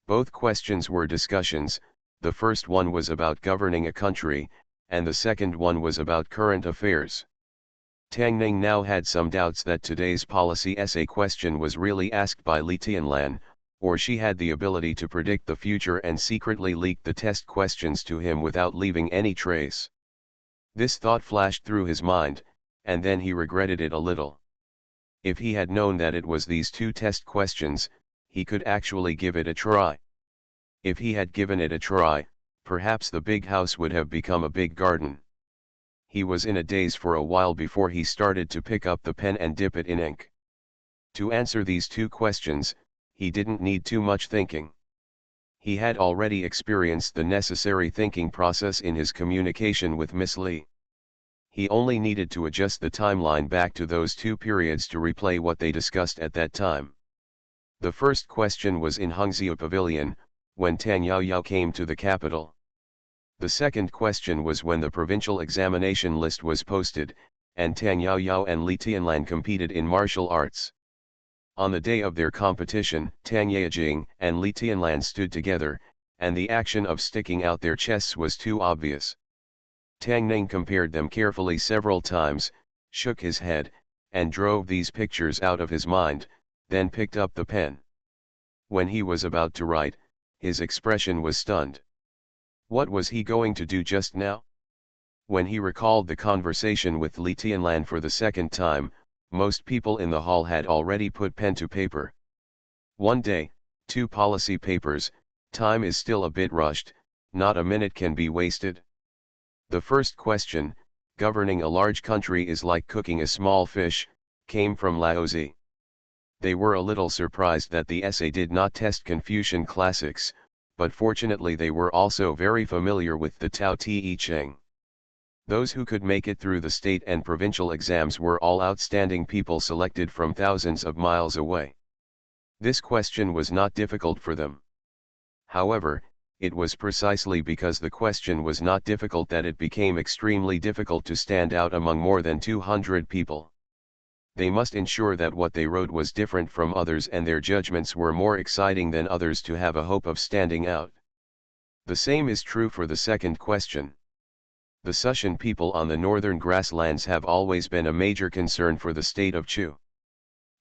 Both questions were discussions. The first one was about governing a country, and the second one was about current affairs. Tang Ning now had some doubts that today's policy essay question was really asked by Li Tianlan, or she had the ability to predict the future and secretly leak the test questions to him without leaving any trace. This thought flashed through his mind, and then he regretted it a little. If he had known that it was these two test questions, he could actually give it a try. If he had given it a try, perhaps the big house would have become a big garden. He was in a daze for a while before he started to pick up the pen and dip it in ink. To answer these two questions, he didn't need too much thinking. He had already experienced the necessary thinking process in his communication with Miss Li. He only needed to adjust the timeline back to those two periods to replay what they discussed at that time. The first question was in Hangzhou Pavilion, when Tang Yaoyao came to the capital. The second question was when the provincial examination list was posted, and Tang Yaoyao and Li Tianlan competed in martial arts. On the day of their competition, Tang Yaojing and Li Tianlan stood together, and the action of sticking out their chests was too obvious. Tang Ning compared them carefully several times, shook his head, and drove these pictures out of his mind, then picked up the pen. When he was about to write, his expression was stunned. What was he going to do just now? When he recalled the conversation with Li Tianlan for the second time, most people in the hall had already put pen to paper. One day, two policy papers, time is still a bit rushed, not a minute can be wasted. The first question, governing a large country is like cooking a small fish, came from Laozi. They were a little surprised that the essay did not test Confucian classics, but fortunately they were also very familiar with the Tao Te Ching. Those who could make it through the state and provincial exams were all outstanding people selected from thousands of miles away. This question was not difficult for them. However, it was precisely because the question was not difficult that it became extremely difficult to stand out among more than 200 people. They must ensure that what they wrote was different from others and their judgments were more exciting than others to have a hope of standing out. The same is true for the second question. The Sushan people on the northern grasslands have always been a major concern for the state of Chu.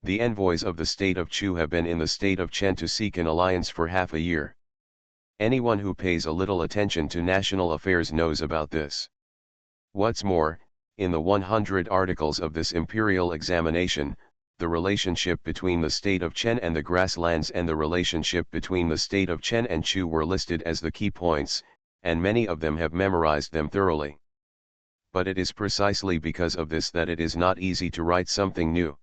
The envoys of the state of Chu have been in the state of Chen to seek an alliance for half a year. Anyone who pays a little attention to national affairs knows about this. What's more, in the 100 articles of this imperial examination, the relationship between the state of Chen and the grasslands and the relationship between the state of Chen and Chu were listed as the key points, and many of them have memorized them thoroughly. But it is precisely because of this that it is not easy to write something new.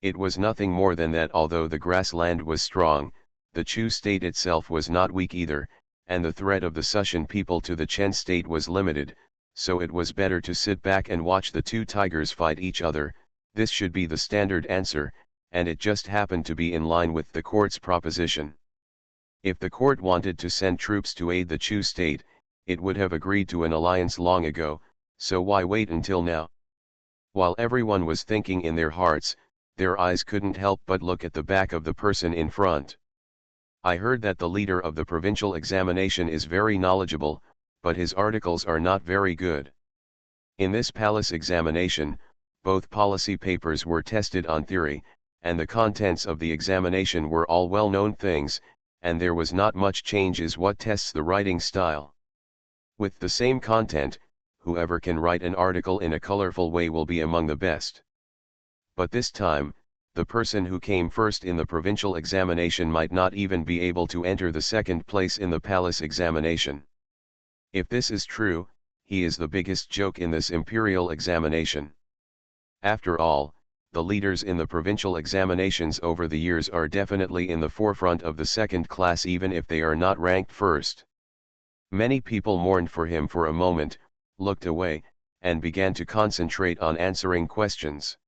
It was nothing more than that although the grassland was strong, the Chu state itself was not weak either, and the threat of the Sushan people to the Chen state was limited, so it was better to sit back and watch the two tigers fight each other. This should be the standard answer, and it just happened to be in line with the court's proposition. If the court wanted to send troops to aid the Chu state, it would have agreed to an alliance long ago, so why wait until now? While everyone was thinking in their hearts, their eyes couldn't help but look at the back of the person in front. I heard that the leader of the provincial examination is very knowledgeable, but his articles are not very good. In this palace examination, both policy papers were tested on theory, and the contents of the examination were all well-known things, and there was not much change is what tests the writing style. With the same content, whoever can write an article in a colorful way will be among the best. But this time, the person who came first in the provincial examination might not even be able to enter the second place in the palace examination. If this is true, he is the biggest joke in this imperial examination. After all, the leaders in the provincial examinations over the years are definitely in the forefront of the second class even if they are not ranked first. Many people mourned for him for a moment, looked away, and began to concentrate on answering questions.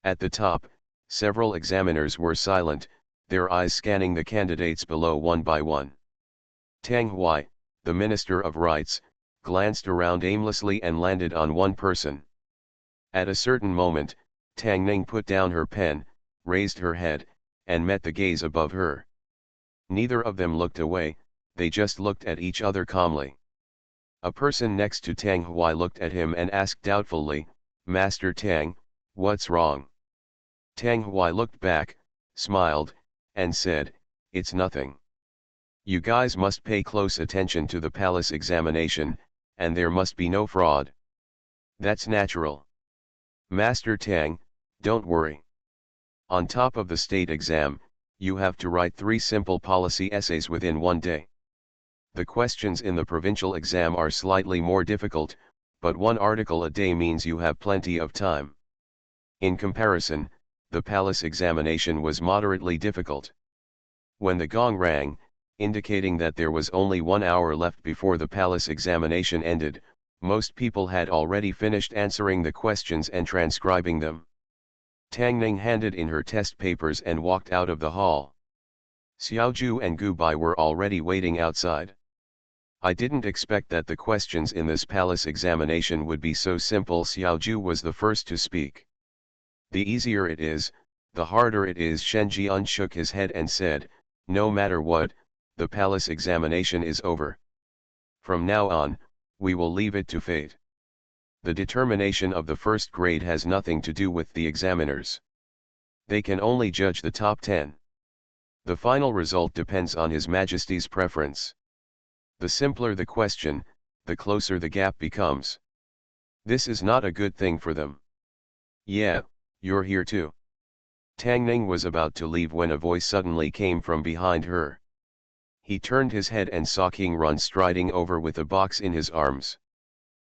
At the top, several examiners were silent, their eyes scanning the candidates below one by one. Tang Hui, the Minister of Rights, glanced around aimlessly and landed on one person. At a certain moment, Tang Ning put down her pen, raised her head, and met the gaze above her. Neither of them looked away, they just looked at each other calmly. A person next to Tang Hui looked at him and asked doubtfully, "Master Tang, what's wrong?" Tang Hui looked back, smiled, and said, "It's nothing. You guys must pay close attention to the palace examination, and there must be no fraud. That's natural. Master Tang, don't worry. On top of the state exam, you have to write 3 simple policy essays within 1 day. The questions in the provincial exam are slightly more difficult, but 1 article a day means you have plenty of time." In comparison, the palace examination was moderately difficult. When the gong rang, indicating that there was only 1 hour left before the palace examination ended, most people had already finished answering the questions and transcribing them. Tang Ning handed in her test papers and walked out of the hall. Xiaoju and Gu Bai were already waiting outside. "I didn't expect that the questions in this palace examination would be so simple." Xiaoju was the first to speak. "The easier it is, the harder it is." Shen Jian shook his head and said, "No matter what, the palace examination is over. From now on, we will leave it to fate. The determination of the first grade has nothing to do with the examiners. They can only judge the top 10. The final result depends on His Majesty's preference. The simpler the question, the closer the gap becomes. This is not a good thing for them." "Yeah, you're here too." Tang Ning was about to leave when a voice suddenly came from behind her. He turned his head and saw King Run striding over with a box in his arms.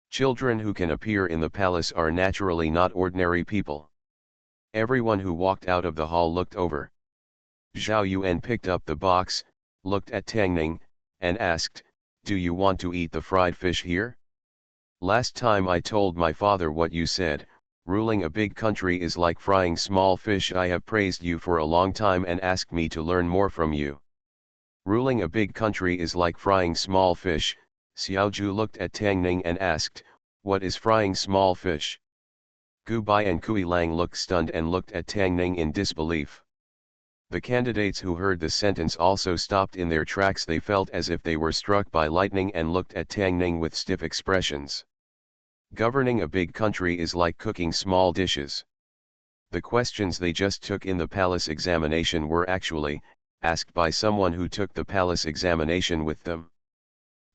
Children who can appear in the palace are naturally not ordinary people. Everyone who walked out of the hall looked over. Zhao Yuan picked up the box, looked at Tang Ning, and asked, "Do you want to eat the fried fish here? Last time I told my father what you said, ruling a big country is like frying small fish. I have praised you for a long time and asked me to learn more from you. Ruling a big country is like frying small fish." Xiaoju looked at Tang Ning and asked, "What is frying small fish?" Gu Bai and Kui Lang looked stunned and looked at Tang Ning in disbelief. The candidates who heard the sentence also stopped in their tracks. They felt as if they were struck by lightning and looked at Tang Ning with stiff expressions. Governing a big country is like cooking small dishes. The questions they just took in the palace examination were actually asked by someone who took the palace examination with them.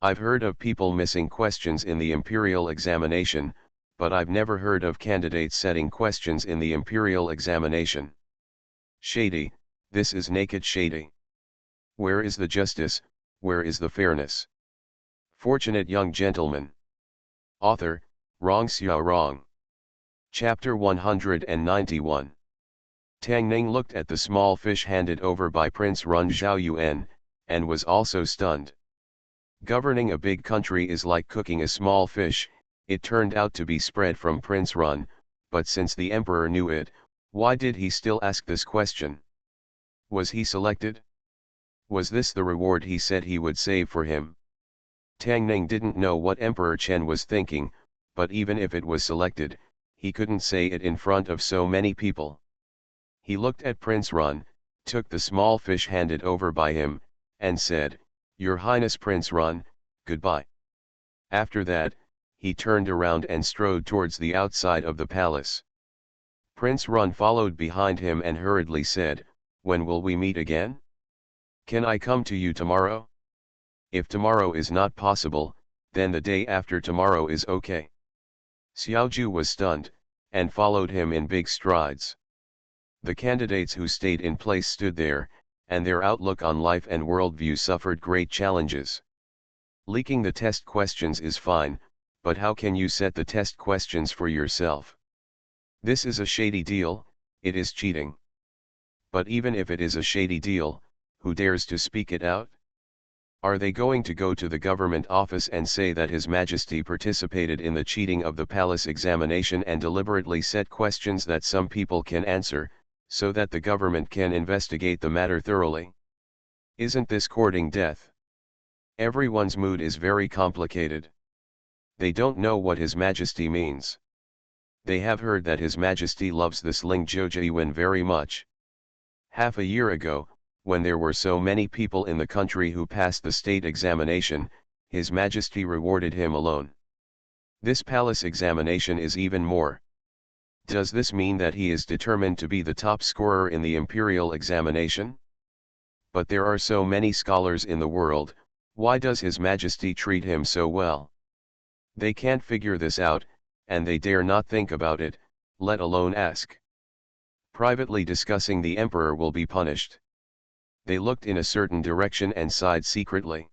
I've heard of people missing questions in the imperial examination, but I've never heard of candidates setting questions in the imperial examination. Shady, this is naked shady. Where is the justice, where is the fairness? Fortunate young gentleman. Author, Rong Xiao Rong. Chapter 191. Tang Ning looked at the small fish handed over by Prince Run Zhao Yuan, and was also stunned. Governing a big country is like cooking a small fish. It turned out to be spread from Prince Run, but since the emperor knew it, why did he still ask this question? Was he selected? Was this the reward he said he would save for him? Tang Ning didn't know what Emperor Chen was thinking, but even if it was selected, he couldn't say it in front of so many people. He looked at Prince Run, took the small fish handed over by him, and said, "Your Highness Prince Run, goodbye." After that, he turned around and strode towards the outside of the palace. Prince Run followed behind him and hurriedly said, "When will we meet again? Can I come to you tomorrow? If tomorrow is not possible, then the day after tomorrow is okay." Xiaoju was stunned, and followed him in big strides. The candidates who stayed in place stood there, and their outlook on life and worldview suffered great challenges. Leaking the test questions is fine, but how can you set the test questions for yourself? This is a shady deal, it is cheating. But even if it is a shady deal, who dares to speak it out? Are they going to go to the government office and say that His Majesty participated in the cheating of the palace examination and deliberately set questions that some people can answer, so that the government can investigate the matter thoroughly? Isn't this courting death? Everyone's mood is very complicated. They don't know what His Majesty means. They have heard that His Majesty loves the Sling Jojiwen very much. Half a year ago, when there were so many people in the country who passed the state examination, His Majesty rewarded him alone. This palace examination is even more. Does this mean that he is determined to be the top scorer in the imperial examination? But there are so many scholars in the world, why does His Majesty treat him so well? They can't figure this out, and they dare not think about it, let alone ask. Privately discussing the emperor will be punished. They looked in a certain direction and sighed secretly.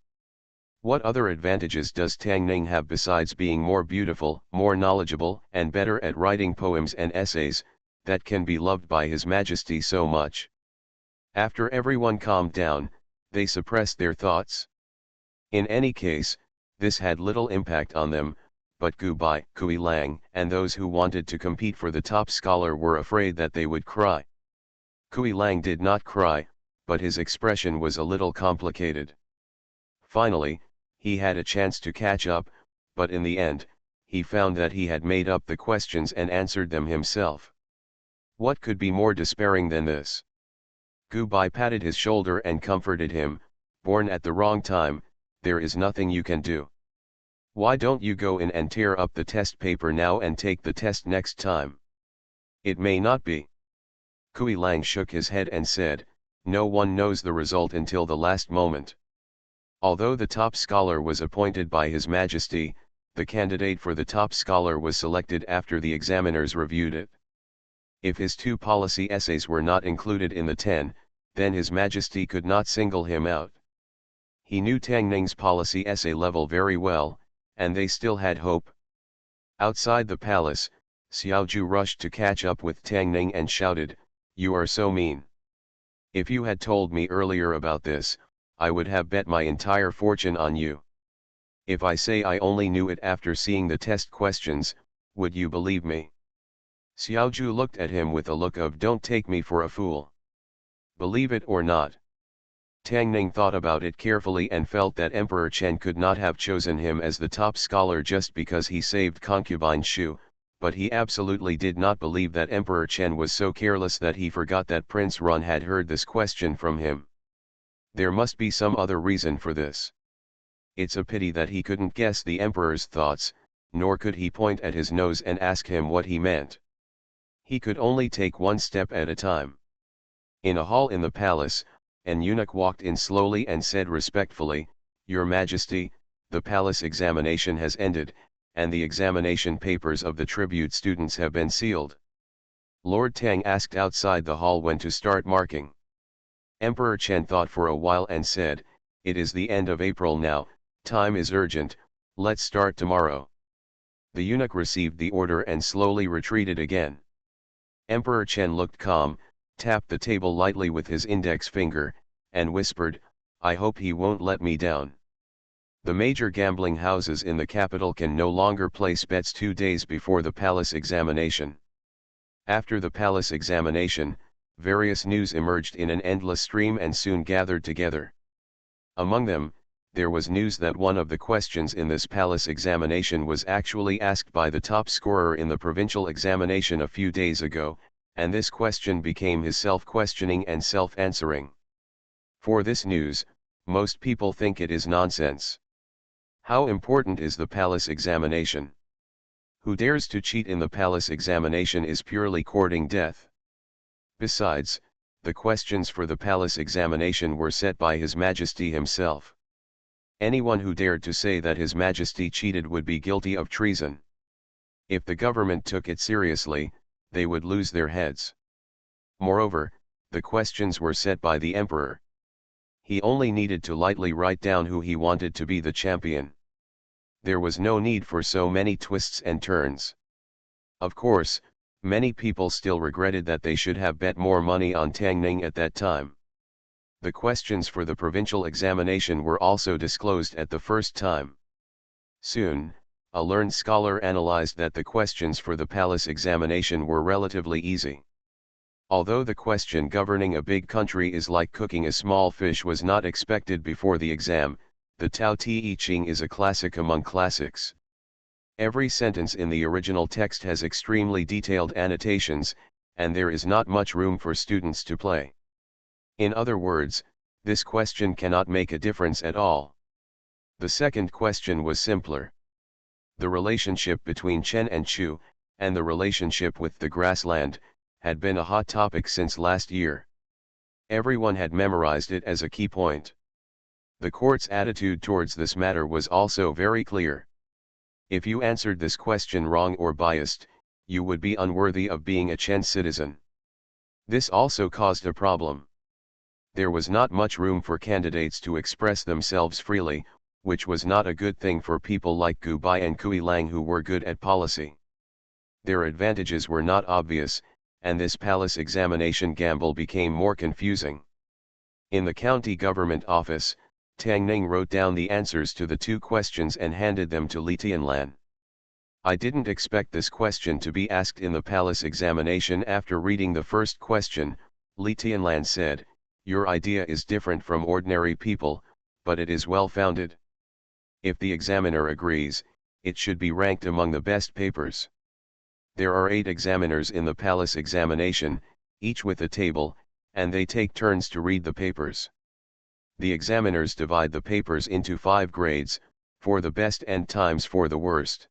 What other advantages does Tang Ning have besides being more beautiful, more knowledgeable, and better at writing poems and essays, that can be loved by His Majesty so much? After everyone calmed down, they suppressed their thoughts. In any case, this had little impact on them, but Gu Bai, Kui Lang, and those who wanted to compete for the top scholar were afraid that they would cry. Kui Lang did not cry, but his expression was a little complicated. Finally, he had a chance to catch up, but in the end, he found that he had made up the questions and answered them himself. What could be more despairing than this? Gu Bai patted his shoulder and comforted him, born at the wrong time, there is nothing you can do. Why don't you go in and tear up the test paper now and take the test next time? It may not be. Kui Lang shook his head and said, no one knows the result until the last moment. Although the top scholar was appointed by His Majesty, the candidate for the top scholar was selected after the examiners reviewed it. If his 2 policy essays were not included in the 10, then His Majesty could not single him out. He knew Tang Ning's policy essay level very well, and they still had hope. Outside the palace, Xiaoju rushed to catch up with Tang Ning and shouted, "You are so mean. If you had told me earlier about this, I would have bet my entire fortune on you. If I say I only knew it after seeing the test questions, would you believe me?" Xiaoju looked at him with a look of "Don't take me for a fool. Believe it or not." Tang Ning thought about it carefully and felt that Emperor Chen could not have chosen him as the top scholar just because he saved concubine Shu, but he absolutely did not believe that Emperor Chen was so careless that he forgot that Prince Run had heard this question from him. There must be some other reason for this. It's a pity that he couldn't guess the Emperor's thoughts, nor could he point at his nose and ask him what he meant. He could only take one step at a time. In a hall in the palace, an eunuch walked in slowly and said respectfully, "Your Majesty, the palace examination has ended, and the examination papers of the tribute students have been sealed." Lord Tang asked outside the hall when to start marking. Emperor Chen thought for a while and said, "It is the end of April now, time is urgent, let's start tomorrow." The eunuch received the order and slowly retreated again. Emperor Chen looked calm, tapped the table lightly with his index finger, and whispered, "I hope he won't let me down." The major gambling houses in the capital can no longer place bets 2 days before the palace examination. After the palace examination, various news emerged in an endless stream and soon gathered together. Among them, there was news that one of the questions in this palace examination was actually asked by the top scorer in the provincial examination a few days ago, and this question became his self-questioning and self-answering. For this news, most people think it is nonsense. How important is the palace examination? Who dares to cheat in the palace examination is purely courting death. Besides, the questions for the palace examination were set by His Majesty himself. Anyone who dared to say that His Majesty cheated would be guilty of treason. If the government took it seriously, they would lose their heads. Moreover, the questions were set by the emperor. He only needed to lightly write down who he wanted to be the champion. There was no need for so many twists and turns. Of course, many people still regretted that they should have bet more money on Tang Ning at that time. The questions for the provincial examination were also disclosed at the first time. Soon, a learned scholar analyzed that the questions for the palace examination were relatively easy. Although the question governing a big country is like cooking a small fish was not expected before the exam, the Tao Te Ching is a classic among classics. Every sentence in the original text has extremely detailed annotations, and there is not much room for students to play. In other words, this question cannot make a difference at all. The second question was simpler. The relationship between Chen and Chu, and the relationship with the grassland, had been a hot topic since last year. Everyone had memorized it as a key point. The court's attitude towards this matter was also very clear. If you answered this question wrong or biased, you would be unworthy of being a Chen citizen. This also caused a problem. There was not much room for candidates to express themselves freely, which was not a good thing for people like Gu Bai and Kui Lang who were good at policy. Their advantages were not obvious, and this palace examination gamble became more confusing. In the county government office, Tang Ning wrote down the answers to the two questions and handed them to Li Tianlan. I didn't expect this question to be asked in the palace examination. After reading the first question, Li Tianlan said, "Your idea is different from ordinary people, but it is well-founded. If the examiner agrees, it should be ranked among the best papers. There are 8 examiners in the palace examination, each with a table, and they take turns to read the papers. The examiners divide the papers into 5 grades, for the best and times for the worst.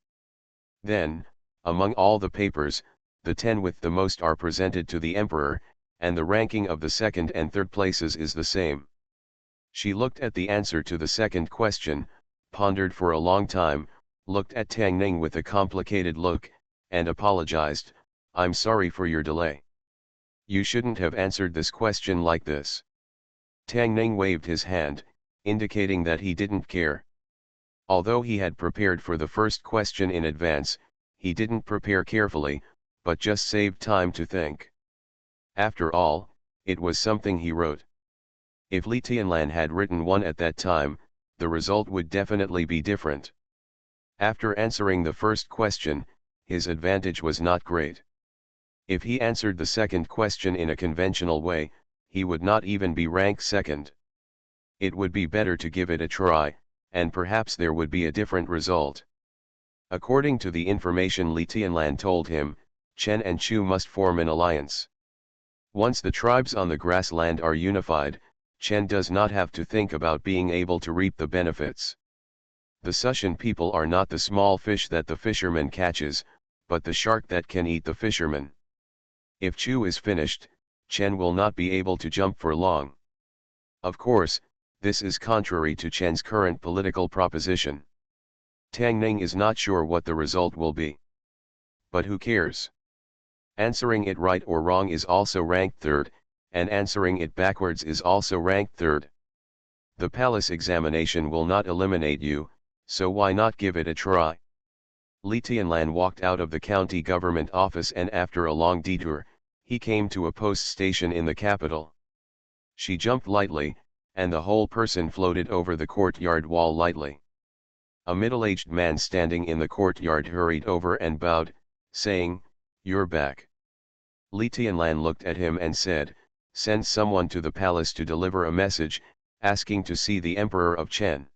Then, among all the papers, the 10 with the most are presented to the emperor, and the ranking of the second and third places is the same." She looked at the answer to the second question, pondered for a long time, looked at Tang Ning with a complicated look, and apologized, "I'm sorry for your delay. You shouldn't have answered this question like this." Tang Ning waved his hand, indicating that he didn't care. Although he had prepared for the first question in advance, he didn't prepare carefully, but just saved time to think. After all, it was something he wrote. If Li Tianlan had written one at that time, the result would definitely be different. After answering the first question, his advantage was not great. If he answered the second question in a conventional way, he would not even be ranked second. It would be better to give it a try, and perhaps there would be a different result. According to the information Li Tianlan told him, Chen and Chu must form an alliance. Once the tribes on the grassland are unified, Chen does not have to think about being able to reap the benefits. The Sushan people are not the small fish that the fisherman catches, but the shark that can eat the fisherman. If Chu is finished, Chen will not be able to jump for long. Of course, this is contrary to Chen's current political proposition. Tang Ning is not sure what the result will be. But who cares? Answering it right or wrong is also ranked third, and answering it backwards is also ranked third. The palace examination will not eliminate you, so why not give it a try? Li Tianlan walked out of the county government office, and after a long detour, he came to a post station in the capital. She jumped lightly, and the whole person floated over the courtyard wall lightly. A middle-aged man standing in the courtyard hurried over and bowed, saying, "You're back." Li Tianlan looked at him and said, "Send someone to the palace to deliver a message, asking to see the Emperor of Chen."